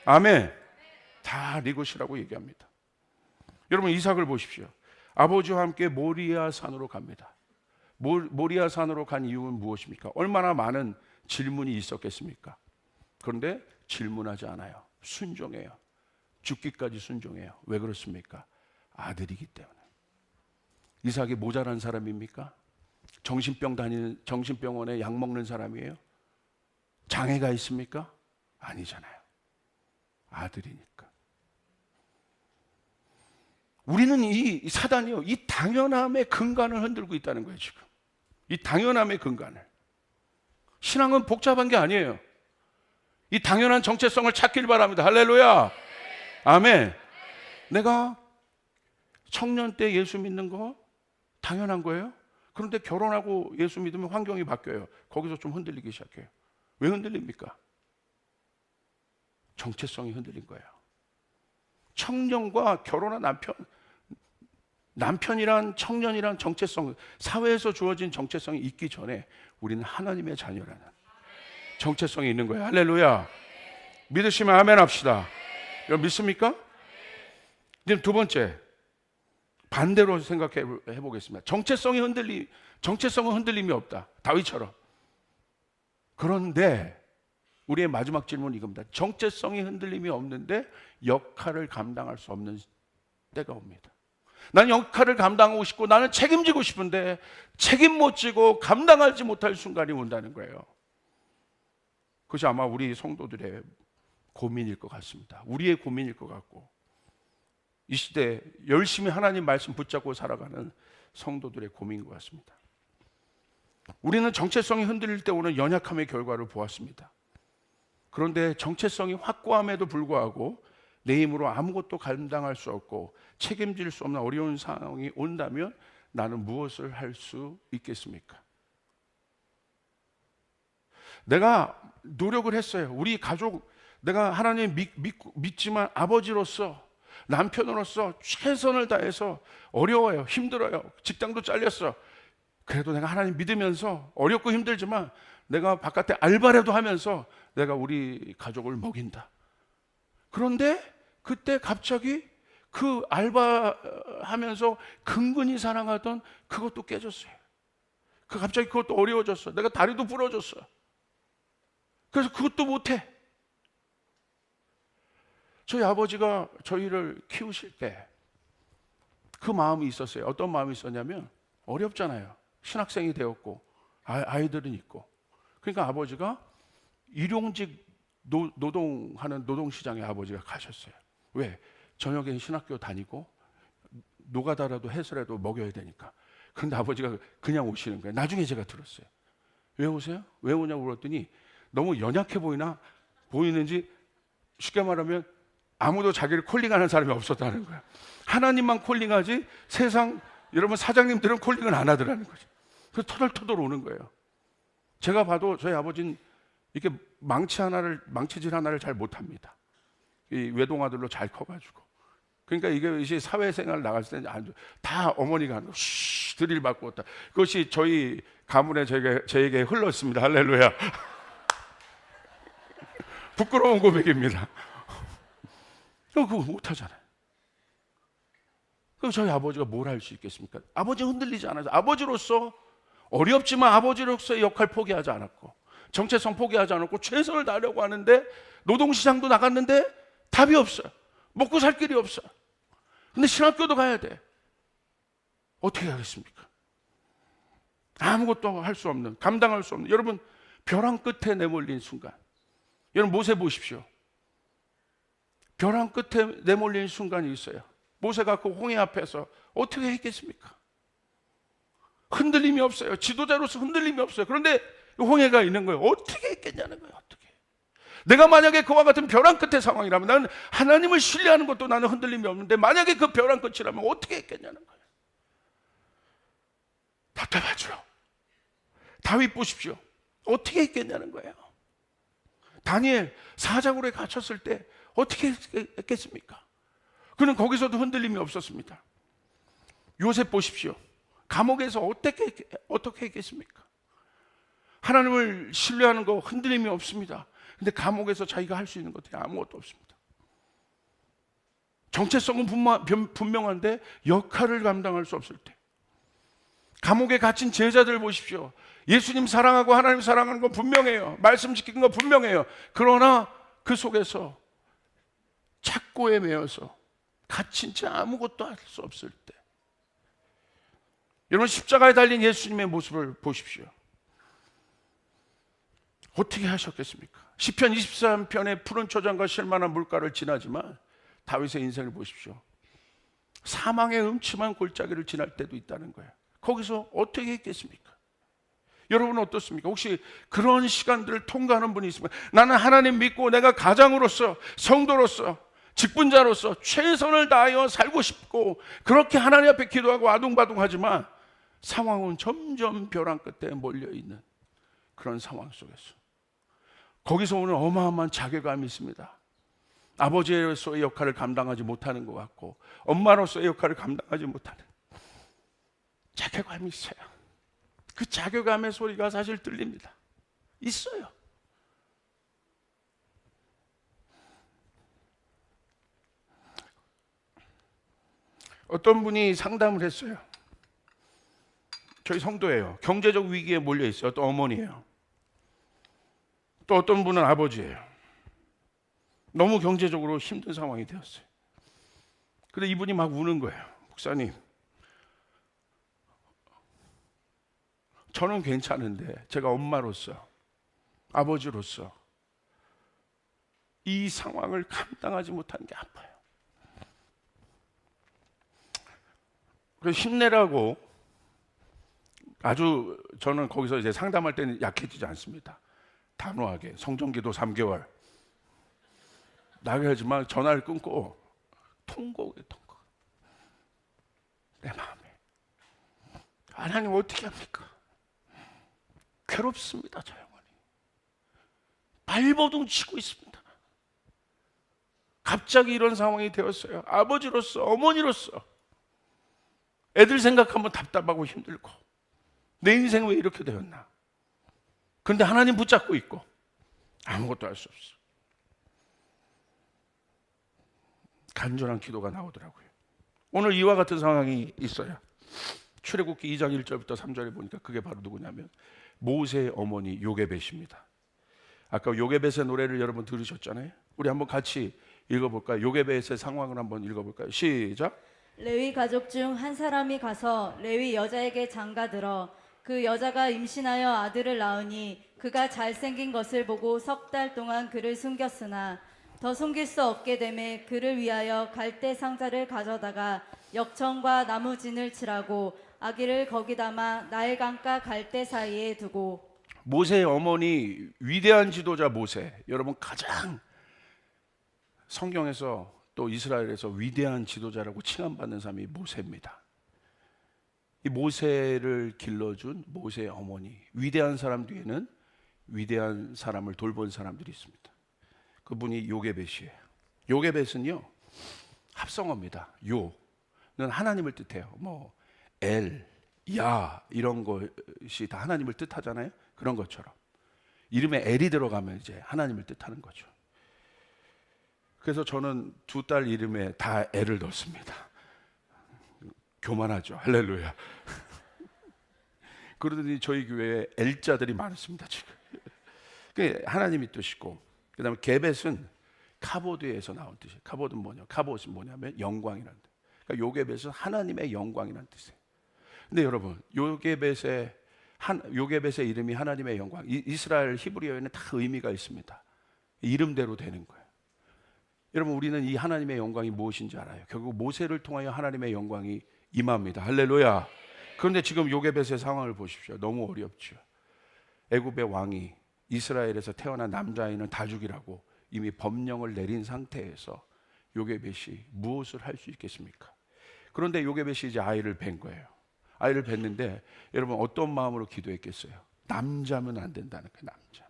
아멘. 다 네 것이라고 얘기합니다. 여러분 이삭을 보십시오. 아버지와 함께 모리아 산으로 갑니다. 모리아 산으로 간 이유는 무엇입니까? 얼마나 많은 질문이 있었겠습니까? 그런데 질문하지 않아요. 순종해요. 죽기까지 순종해요. 왜 그렇습니까? 아들이기 때문에. 이삭이 모자란 사람입니까? 정신병원에 약 먹는 사람이에요? 장애가 있습니까? 아니잖아요. 아들이니까. 우리는 이 사단이요, 이 당연함의 근간을 흔들고 있다는 거예요, 지금. 이 당연함의 근간을. 신앙은 복잡한 게 아니에요. 이 당연한 정체성을 찾길 바랍니다. 할렐루야. 아멘. 내가 청년 때 예수 믿는 거 당연한 거예요. 그런데 결혼하고 예수 믿으면 환경이 바뀌어요. 거기서 좀 흔들리기 시작해요. 왜 흔들립니까? 정체성이 흔들린 거예요. 청년과 결혼한 남편이란 청년이란 정체성, 사회에서 주어진 정체성이 있기 전에 우리는 하나님의 자녀라는 정체성이 있는 거예요. 할렐루야. 믿으시면 아멘 합시다. 여러분 믿습니까? 지금 두 번째, 반대로 생각해 보겠습니다. 정체성은 흔들림이 없다. 다윗처럼. 그런데 우리의 마지막 질문은 이겁니다. 정체성이 흔들림이 없는데 역할을 감당할 수 없는 때가 옵니다. 나는 역할을 감당하고 싶고 나는 책임지고 싶은데 책임 못 지고 감당하지 못할 순간이 온다는 거예요. 그것이 아마 우리 성도들의 고민일 것 같습니다. 우리의 고민일 것 같고, 이 시대에 열심히 하나님 말씀 붙잡고 살아가는 성도들의 고민인 것 같습니다. 우리는 정체성이 흔들릴 때 오는 연약함의 결과를 보았습니다. 그런데 정체성이 확고함에도 불구하고 내 힘으로 아무것도 감당할 수 없고 책임질 수 없는 어려운 상황이 온다면 나는 무엇을 할 수 있겠습니까? 내가 노력을 했어요. 우리 가족, 내가 하나님 믿지만 아버지로서, 남편으로서 최선을 다해서 어려워요. 힘들어요. 직장도 잘렸어. 그래도 내가 하나님 믿으면서 어렵고 힘들지만 내가 바깥에 알바라도 하면서 내가 우리 가족을 먹인다. 그런데 그때 갑자기 그 알바하면서 근근히 사랑하던 그것도 깨졌어요. 갑자기 그것도 어려워졌어. 내가 다리도 부러졌어. 그래서 그것도 못해. 저희 아버지가 저희를 키우실 때 그 마음이 있었어요. 어떤 마음이 있었냐면, 어렵잖아요. 신학생이 되었고 아이들은 있고. 그러니까 아버지가 일용직 노동하는 노동시장에 아버지가 가셨어요. 왜? 저녁에 신학교 다니고 노가다라도 해서라도 먹여야 되니까. 그런데 아버지가 그냥 오시는 거예요. 나중에 제가 들었어요. 왜 오세요? 왜 오냐고 물었더니 너무 연약해 보이는지 쉽게 말하면 아무도 자기를 콜링하는 사람이 없었다는 거야. 하나님만 콜링하지 세상 여러분 사장님들은 콜링을 안 하더라는 거죠. 그래서 터덜터덜 오는 거예요. 제가 봐도 저희 아버지는 이렇게 망치질 하나를 잘 못합니다. 이 외동아들로 잘 커가지고. 그러니까 이게 사회생활 나갔을 때는 다 어머니가 하는 거, 드릴 받고 왔다. 그것이 저희 가문에 저에게 흘렀습니다. 할렐루야. 부끄러운 고백입니다. 그거 못하잖아요. 그럼 저희 아버지가 뭘 할 수 있겠습니까? 아버지 흔들리지 않아서, 아버지로서 어렵지만 아버지로서의 역할 포기하지 않았고 정체성 포기하지 않았고 최선을 다하려고 하는데 노동시장도 나갔는데 답이 없어요. 먹고 살 길이 없어요. 근데 신학교도 가야 돼. 어떻게 하겠습니까? 아무것도 할 수 없는, 감당할 수 없는, 여러분 벼랑 끝에 내몰린 순간, 여러분 모세 보십시오. 벼랑 끝에 내몰린 순간이 있어요. 모세가 그 홍해 앞에서 어떻게 했겠습니까? 흔들림이 없어요. 지도자로서 흔들림이 없어요. 그런데 홍해가 있는 거예요. 어떻게 했겠냐는 거예요. 어떻게. 내가 만약에 그와 같은 벼랑 끝의 상황이라면, 나는 하나님을 신뢰하는 것도 나는 흔들림이 없는데 만약에 그 벼랑 끝이라면 어떻게 했겠냐는 거예요. 답답하죠. 다윗 보십시오. 어떻게 했겠냐는 거예요. 다니엘 사자굴에 갇혔을 때 어떻게 했겠습니까? 그는 거기서도 흔들림이 없었습니다. 요셉 보십시오. 감옥에서 어떻게 했겠습니까? 하나님을 신뢰하는 거 흔들림이 없습니다. 근데 감옥에서 자기가 할 수 있는 것들이 아무것도 없습니다. 정체성은 분명한데 역할을 감당할 수 없을 때, 감옥에 갇힌 제자들 보십시오. 예수님 사랑하고 하나님 사랑하는 건 분명해요. 말씀 지키는 건 분명해요. 그러나 그 속에서 착고에 매여서 갇힌 채 아무것도 할 수 없을 때, 여러분 십자가에 달린 예수님의 모습을 보십시오. 어떻게 하셨겠습니까? 시편 23편의 푸른 초장과 실만한 물가를 지나지만 다윗의 인생을 보십시오. 사망의 음침한 골짜기를 지날 때도 있다는 거예요. 거기서 어떻게 했겠습니까? 여러분은 어떻습니까? 혹시 그런 시간들을 통과하는 분이 있습니까? 나는 하나님 믿고 내가 가장으로서, 성도로서, 직분자로서 최선을 다하여 살고 싶고 그렇게 하나님 앞에 기도하고 아둥바둥하지만 상황은 점점 벼랑 끝에 몰려있는 그런 상황 속에서, 거기서 오는 어마어마한 자괴감이 있습니다. 아버지로서의 역할을 감당하지 못하는 것 같고 엄마로서의 역할을 감당하지 못하는 자괴감이 있어요. 그 자괴감의 소리가 사실 들립니다. 있어요. 어떤 분이 상담을 했어요. 저희 성도예요. 경제적 위기에 몰려 있어요. 또 어머니예요. 또 어떤 분은 아버지예요. 너무 경제적으로 힘든 상황이 되었어요. 근데 이분이 막 우는 거예요. 목사님, 저는 괜찮은데 제가 엄마로서, 아버지로서 이 상황을 감당하지 못하는 게 아파요. 그래서 힘내라고, 아주 저는 거기서 이제 상담할 때는 약해지지 않습니다. 단호하게 성전기도 3개월 나가야지만 전화를 끊고 통곡에 통곡. 내 마음에 하나님 어떻게 합니까? 괴롭습니다. 저 영혼이 발버둥 치고 있습니다. 갑자기 이런 상황이 되었어요. 아버지로서, 어머니로서 애들 생각하면 답답하고 힘들고 내 인생은 왜 이렇게 되었나. 그런데 하나님 붙잡고 있고 아무것도 할 수 없어. 간절한 기도가 나오더라고요. 오늘 이와 같은 상황이 있어요. 출애굽기 2장 1절부터 3절에 보니까 그게 바로 누구냐면 모세의 어머니 요게벳입니다. 아까 요게벳의 노래를 여러분 들으셨잖아요. 우리 한번 같이 읽어볼까요? 요게벳의 상황을 한번 읽어볼까요? 시작. 레위 가족 중 한 사람이 가서 레위 여자에게 장가들어 그 여자가 임신하여 아들을 낳으니 그가 잘생긴 것을 보고 석 달 동안 그를 숨겼으나 더 숨길 수 없게 되매 그를 위하여 갈대 상자를 가져다가 역청과 나무진을 칠하고 아기를 거기 담아 나일강가 갈대 사이에 두고. 모세의 어머니, 위대한 지도자 모세. 여러분 가장 성경에서 또 이스라엘에서 위대한 지도자라고 칭함받는 사람이 모세입니다. 이 모세를 길러준 모세의 어머니, 위대한 사람 뒤에는 위대한 사람을 돌본 사람들이 있습니다. 그분이 요게벳이에요. 요게벳은요 합성어입니다. 요는 하나님을 뜻해요. 뭐 엘, 야 이런 것이 다 하나님을 뜻하잖아요. 그런 것처럼 이름에 엘이 들어가면 이제 하나님을 뜻하는 거죠. 그래서 저는 두 딸 이름에 다 엘을 넣습니다. 교만하죠. 할렐루야. 그러더니 저희 교회에 엘자들이 많습니다. 지금 그게 하나님의 뜻이고, 그 다음에 게벳은 카보드에서 나온 뜻이에요. 카보드는 뭐냐? 카보드는 뭐냐면 영광이라는 뜻. 그러니까 요게벳은 하나님의 영광이라는 뜻이에요. 근데 여러분 요게벳의 이름이 하나님의 영광, 이스라엘 히브리어에는 다 의미가 있습니다. 이름대로 되는 거예요. 여러분 우리는 이 하나님의 영광이 무엇인지 알아요. 결국 모세를 통하여 하나님의 영광이 임합니다. 할렐루야. 그런데 지금 요게벳의 상황을 보십시오. 너무 어렵죠. 애굽의 왕이 이스라엘에서 태어난 남자아이는 다 죽이라고 이미 법령을 내린 상태에서 요게벳이 무엇을 할 수 있겠습니까? 그런데 요게벳이 이제 아이를 뵌 거예요. 아이를 뵀는데 여러분 어떤 마음으로 기도했겠어요? 남자면 안 된다는 거예요. 남자.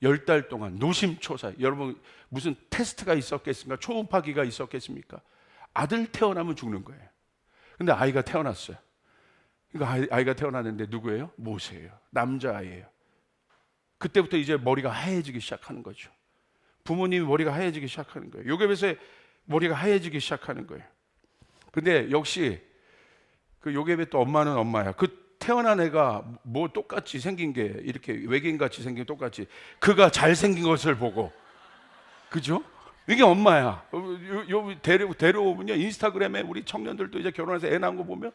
10달 동안 노심초사. 여러분 무슨 테스트가 있었겠습니까? 초음파기가 있었겠습니까? 아들 태어나면 죽는 거예요. 근데 아이가 태어났어요. 그러니까 아이가 태어났는데 누구예요? 모세예요. 남자아이예요. 그때부터 이제 머리가 하얘지기 시작하는 거죠. 부모님이 머리가 하얘지기 시작하는 거예요. 요게벳의 머리가 하얘지기 시작하는 거예요. 근데 역시 그 요게벳도 엄마는 엄마야. 그 태어난 애가 뭐 똑같이 생긴 게 이렇게 외계인같이 생긴 똑같이 그가 잘생긴 것을 보고, 그죠? 이게 엄마야. 데려오면요 인스타그램에 우리 청년들도 이제 결혼해서 애 낳은 거 보면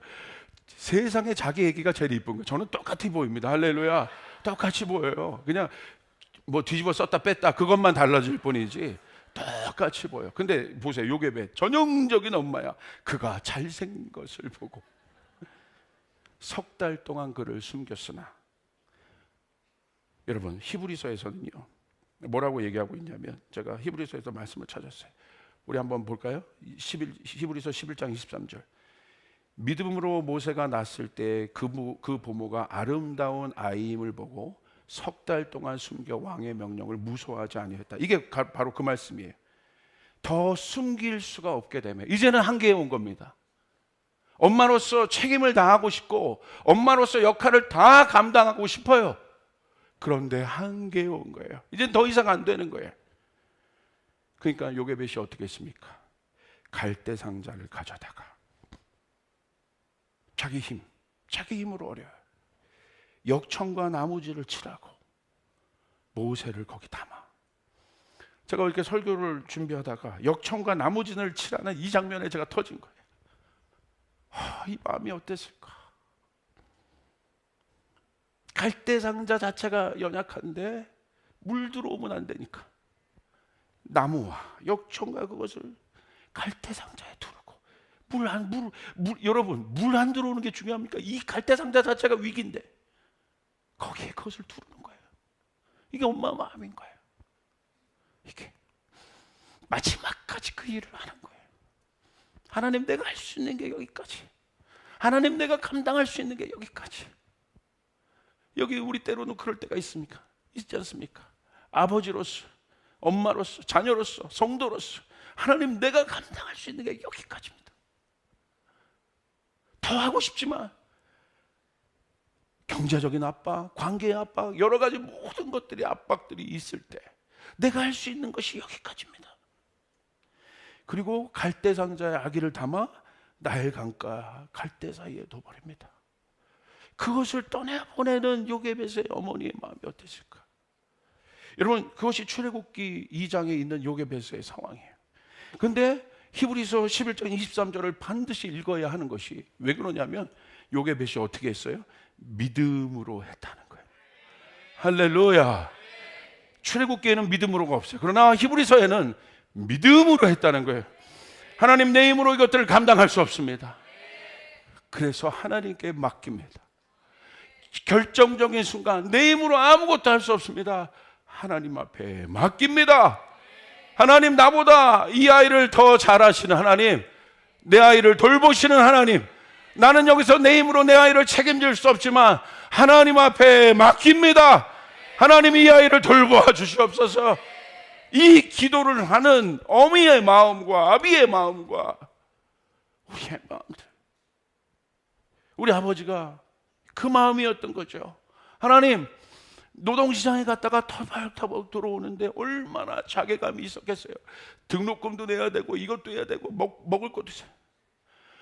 세상에 자기 애기가 제일 이쁜 거예요. 저는 똑같이 보입니다. 할렐루야. 똑같이 보여요. 그냥 뭐 뒤집어 썼다 뺐다 그것만 달라질 뿐이지 똑같이 보여. 근데 보세요. 요게벳 전형적인 엄마야. 그가 잘생긴 것을 보고 석 달 동안 그를 숨겼으나, 여러분 히브리서에서는요 뭐라고 얘기하고 있냐면, 제가 히브리서에서 말씀을 찾았어요. 우리 한번 볼까요? 히브리서 11장 23절. 믿음으로 모세가 낳았을 때 그 부모가 아름다운 아이임을 보고 석 달 동안 숨겨 왕의 명령을 무소하지 아니했다. 이게 바로 그 말씀이에요. 더 숨길 수가 없게 되면 이제는 한계에 온 겁니다. 엄마로서 책임을 다하고 싶고 엄마로서 역할을 다 감당하고 싶어요. 그런데 한계에 온 거예요. 이제 더 이상 안 되는 거예요. 그러니까 요게벳이 어떻게 했습니까? 갈대 상자를 가져다가 자기 힘으로 어려요. 역청과 나무지를 칠하고 모세를 거기 담아. 제가 이렇게 설교를 준비하다가 역청과 나무진을 칠하는 이 장면에 제가 터진 거예요. 이 마음이 어땠을까? 갈대 상자 자체가 연약한데 물 들어오면 안 되니까 나무와 역청과 그것을 갈대 상자에 두르고 여러분 물 안 들어오는 게 중요합니까? 이 갈대 상자 자체가 위기인데 거기에 그것을 두르는 거예요. 이게 엄마 마음인 거예요. 이게 마지막까지 그 일을 하는 거예요. 하나님, 내가 할 수 있는 게 여기까지. 하나님, 내가 감당할 수 있는 게 여기까지. 여기 우리 때로는 그럴 때가 있습니까? 있지 않습니까? 아버지로서, 엄마로서, 자녀로서, 성도로서 하나님, 내가 감당할 수 있는 게 여기까지입니다. 더 하고 싶지만 경제적인 압박, 관계의 압박, 여러 가지 모든 것들이 압박들이 있을 때 내가 할 수 있는 것이 여기까지입니다. 그리고 갈대 상자에 아기를 담아 나일 강가 갈대 사이에 둬버립니다. 그것을 떠내보내는 요게벳의 어머니의 마음이 어땠을까? 여러분, 그것이 출애굽기 2장에 있는 요게벳의 상황이에요. 그런데 히브리서 11장 23절을 반드시 읽어야 하는 것이, 왜 그러냐면 요게벳이 어떻게 했어요? 믿음으로 했다는 거예요. 할렐루야. 출애굽기에는 믿음으로가 없어요. 그러나 히브리서에는 믿음으로 했다는 거예요. 하나님, 내 힘으로 이것들을 감당할 수 없습니다. 그래서 하나님께 맡깁니다. 결정적인 순간 내 힘으로 아무것도 할 수 없습니다. 하나님 앞에 맡깁니다. 하나님, 나보다 이 아이를 더 잘하시는 하나님, 내 아이를 돌보시는 하나님, 나는 여기서 내 힘으로 내 아이를 책임질 수 없지만 하나님 앞에 맡깁니다. 하나님, 이 아이를 돌보아 주시옵소서. 이 기도를 하는 어미의 마음과 아비의 마음과 우리의 마음들, 우리 아버지가 그 마음이었던 거죠. 하나님, 노동시장에 갔다가 터벅터벅 들어오는데 얼마나 자괴감이 있었겠어요. 등록금도 내야 되고 이것도 해야 되고 먹을 것도 있어요.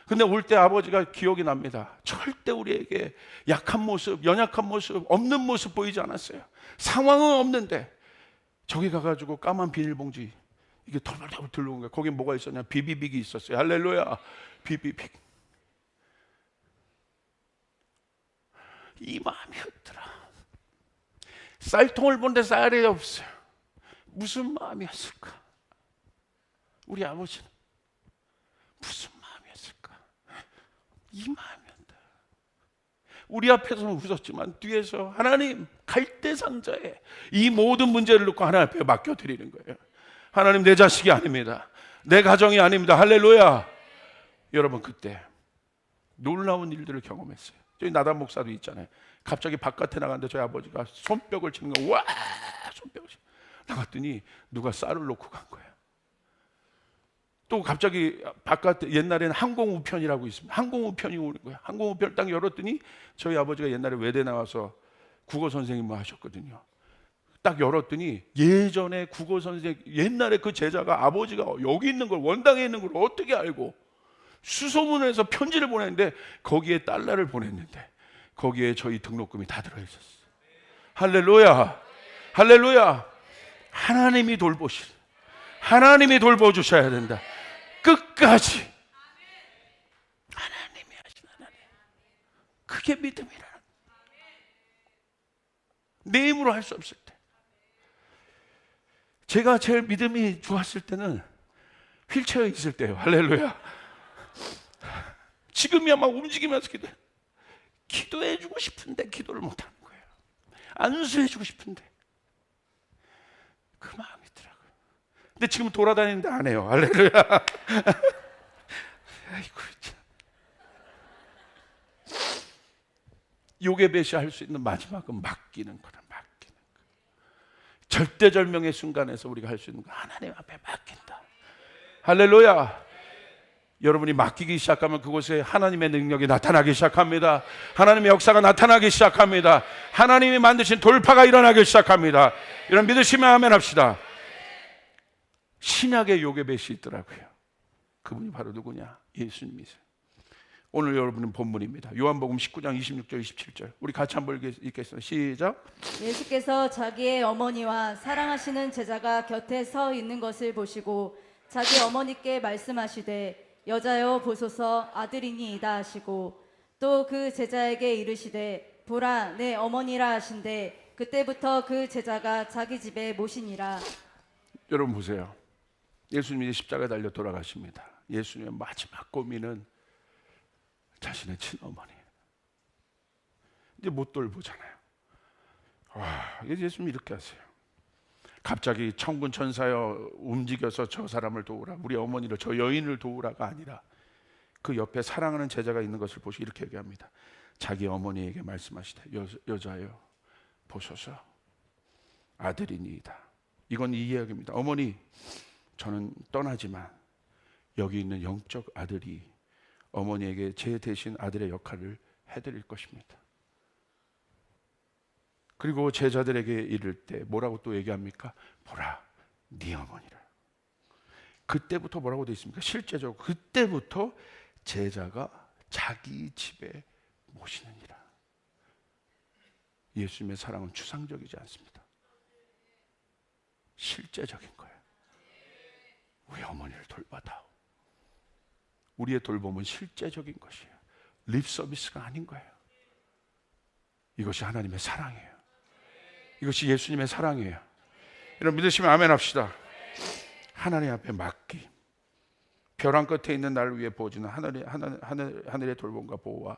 근데 올 때 아버지가 기억이 납니다. 절대 우리에게 약한 모습, 연약한 모습, 없는 모습 보이지 않았어요. 상황은 없는데 저기 가가지고 까만 비닐봉지 이게 털털털 들러온 거예요. 거기 뭐가 있었냐? 비비빅이 있었어요. 할렐루야. 비비빅. 이 마음이었더라. 쌀통을 본데 쌀이 없어요. 무슨 마음이었을까? 우리 아버지는 무슨 마음이었을까? 이 마음이었다. 우리 앞에서는 웃었지만 뒤에서 하나님 갈대상자에 이 모든 문제를 놓고 하나님 앞에 맡겨드리는 거예요. 하나님, 내 자식이 아닙니다. 내 가정이 아닙니다. 할렐루야. 여러분, 그때 놀라운 일들을 경험했어요. 저희 나단 목사도 있잖아요. 갑자기 바깥에 나갔는데 저희 아버지가 손뼉을 치는 거예요. 와, 손뼉을 치는 거예요. 나갔더니 누가 쌀을 놓고 간 거예요. 또 갑자기 바깥에, 옛날에는 항공우편이라고 있습니다. 항공우편이 오는 거예요. 항공우편을 딱 열었더니 저희 아버지가 옛날에 외대 나와서 국어 선생님을 하셨거든요. 딱 열었더니 예전에 국어 선생, 옛날에 그 제자가 아버지가 여기 있는 걸, 원당에 있는 걸 어떻게 알고 수소문해서 편지를 보냈는데 거기에 달러를 보냈는데 거기에 저희 등록금이 다 들어있었어요. 할렐루야, 할렐루야. 하나님이 돌보시, 하나님이 돌보주셔야 된다. 끝까지 하나님이 하신 하나님. 그게 믿음이라. 내 힘으로 할 수 없을 때. 제가 제일 믿음이 좋았을 때는 휠체어에 있을 때예요. 할렐루야. 지금이야 막 움직이면서 기도해주고 싶은데 기도를 못하는 거예요. 안수해주고 싶은데 그 마음이 있더라고요. 근데 지금 돌아다니는데 안 해요. 할렐루야. 아이고 참. 요게벳이 할 수 있는 마지막은 맡기는 거라. 맡기는 거. 절대절명의 순간에서 우리가 할 수 있는 거 하나님 앞에 맡긴다. 할렐루야. 여러분이 맡기기 시작하면 그곳에 하나님의 능력이 나타나기 시작합니다. 하나님의 역사가 나타나기 시작합니다. 하나님이 만드신 돌파가 일어나기 시작합니다. 이런 믿으시면 아멘 합시다. 신약의 요게벳이 있더라고요. 그분이 바로 누구냐? 예수님이세요. 오늘 여러분은 본문입니다. 요한복음 19장 26절 27절. 우리 같이 한번 읽겠습니다. 시작. 예수께서 자기의 어머니와 사랑하시는 제자가 곁에 서 있는 것을 보시고 자기 어머니께 말씀하시되 여자여 보소서 아들이니이다 하시고 또 그 제자에게 이르시되 보라 내 어머니라 하신대 그때부터 그 제자가 자기 집에 모시니라. 여러분 보세요. 예수님이 십자가에 달려 돌아가십니다. 예수님의 마지막 고민은 자신의 친어머니. 이제 못 돌보잖아요. 와, 예수님이 이렇게 하세요. 갑자기 천군 천사여 움직여서 저 사람을 도우라, 우리 어머니를, 저 여인을 도우라가 아니라 그 옆에 사랑하는 제자가 있는 것을 보시고 이렇게 얘기합니다. 자기 어머니에게 말씀하시되 여자여 보소서 아들이니이다. 이건 이 이야기입니다. 어머니, 저는 떠나지만 여기 있는 영적 아들이 어머니에게 제 대신 아들의 역할을 해드릴 것입니다. 그리고 제자들에게 이를 때 뭐라고 또 얘기합니까? 보라, 네 어머니를. 그때부터 뭐라고 되어 있습니까? 실제적으로 그때부터 제자가 자기 집에 모시느니라. 예수님의 사랑은 추상적이지 않습니다. 실제적인 거예요. 우리 어머니를 돌봐다오. 우리의 돌봄은 실제적인 것이에요. 립 서비스가 아닌 거예요. 이것이 하나님의 사랑이에요. 이것이 예수님의 사랑이에요. 여러분 믿으시면 아멘 합시다. 하나님 앞에 맡기. 벼랑 끝에 있는 나를 위해 보여주는 하늘의 돌봄과 보호와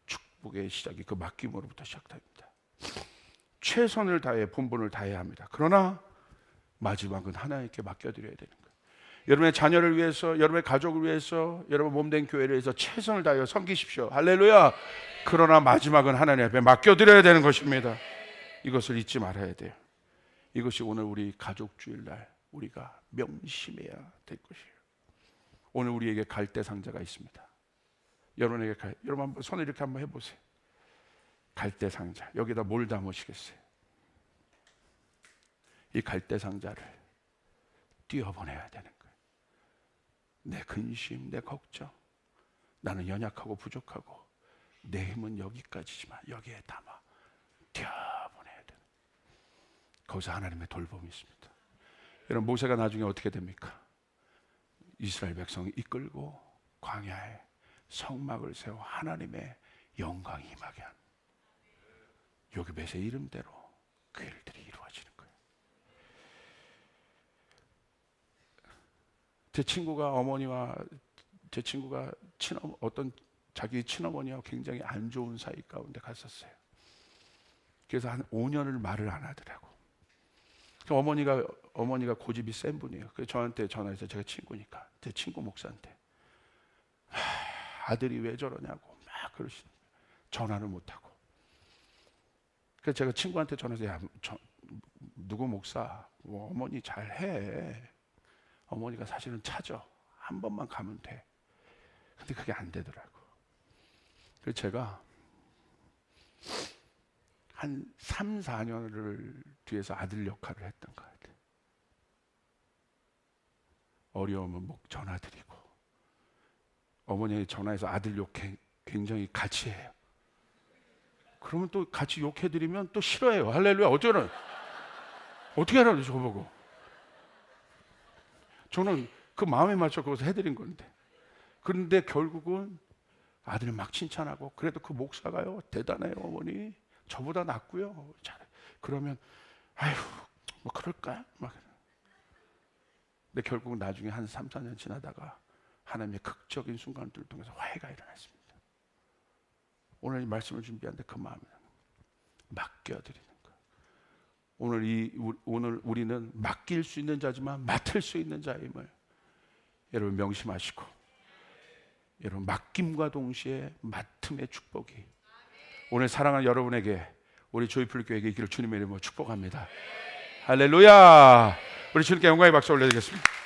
축복의 시작이 그 맡김으로부터 시작됩니다. 최선을 다해 본분을 다해야 합니다. 그러나 마지막은 하나님께 맡겨드려야 되는 거예요. 여러분의 자녀를 위해서, 여러분의 가족을 위해서, 여러분 몸된 교회를 위해서 최선을 다하여 섬기십시오. 할렐루야. 그러나 마지막은 하나님 앞에 맡겨드려야 되는 것입니다. 이것을 잊지 말아야 돼요. 이것이 오늘 우리 가족주일날 우리가 명심해야 될 것이에요. 오늘 우리에게 갈대 상자가 있습니다. 여러분 한번 손을 이렇게 한번 해보세요. 갈대 상자, 여기다 뭘 담으시겠어요? 이 갈대 상자를 띄워보내야 되는 거예요. 내 근심, 내 걱정, 나는 연약하고 부족하고 내 힘은 여기까지지만 여기에 담아 띄워보내야 돼요. 거기서 하나님의 돌봄이 있습니다. 여러분 모세가 나중에 어떻게 됩니까? 이스라엘 백성이 이끌고 광야에 성막을 세워 하나님의 영광이 임하게 한 요게벳의 이름대로 그 일들이 이루어지는 거예요. 제 친구가 어머니와 제 친구가 어떤 자기 친어머니하고 굉장히 안 좋은 사이 가운데 갔었어요. 그래서 한 5년을 말을 안 하더라고. 어머니가 고집이 센 분이에요. 그래서 저한테 전화해서, 제가 친구니까, 제 친구 목사한테 아들이 왜 저러냐고 막 그러시는 거예요. 전화를 못 하고. 그래서 제가 친구한테 전화해서, 야, 누구 목사, 뭐 어머니 잘해. 어머니가 사실은 찾아. 한 번만 가면 돼. 근데 그게 안 되더라고. 그래서 제가 한 3, 4년을 뒤에서 아들 역할을 했던 것 같아요. 어려우면 뭐 전화드리고, 어머니 전화해서 아들 욕해 굉장히 같이 해요. 그러면 또 같이 욕해드리면 또 싫어해요. 할렐루야. 어쩌면 어떻게 하라고 저보고. 저는 그 마음에 맞춰 그것을 해드린 건데. 그런데 결국은 아들을 막 칭찬하고, 그래도 그 목사가요 대단해요 어머니, 저보다 낫고요, 잘해. 그러면 아휴 뭐 그럴까 막. 근데 결국 나중에 한 3, 4년 지나다가 하나님의 극적인 순간들을 통해서 화해가 일어났습니다. 오늘 이 말씀을 준비하는데 그 마음을 맡겨드리는 거예요. 오늘 우리는 맡길 수 있는 자지만 맡을 수 있는 자임을 여러분 명심하시고, 여러분 맡김과 동시에 맡음의 축복이 오늘 사랑하는 여러분에게, 우리 조이풀 교회에게 있기를 주님의 이름으로 축복합니다. 할렐루야. 우리 주님께 영광의 박수 올려드리겠습니다.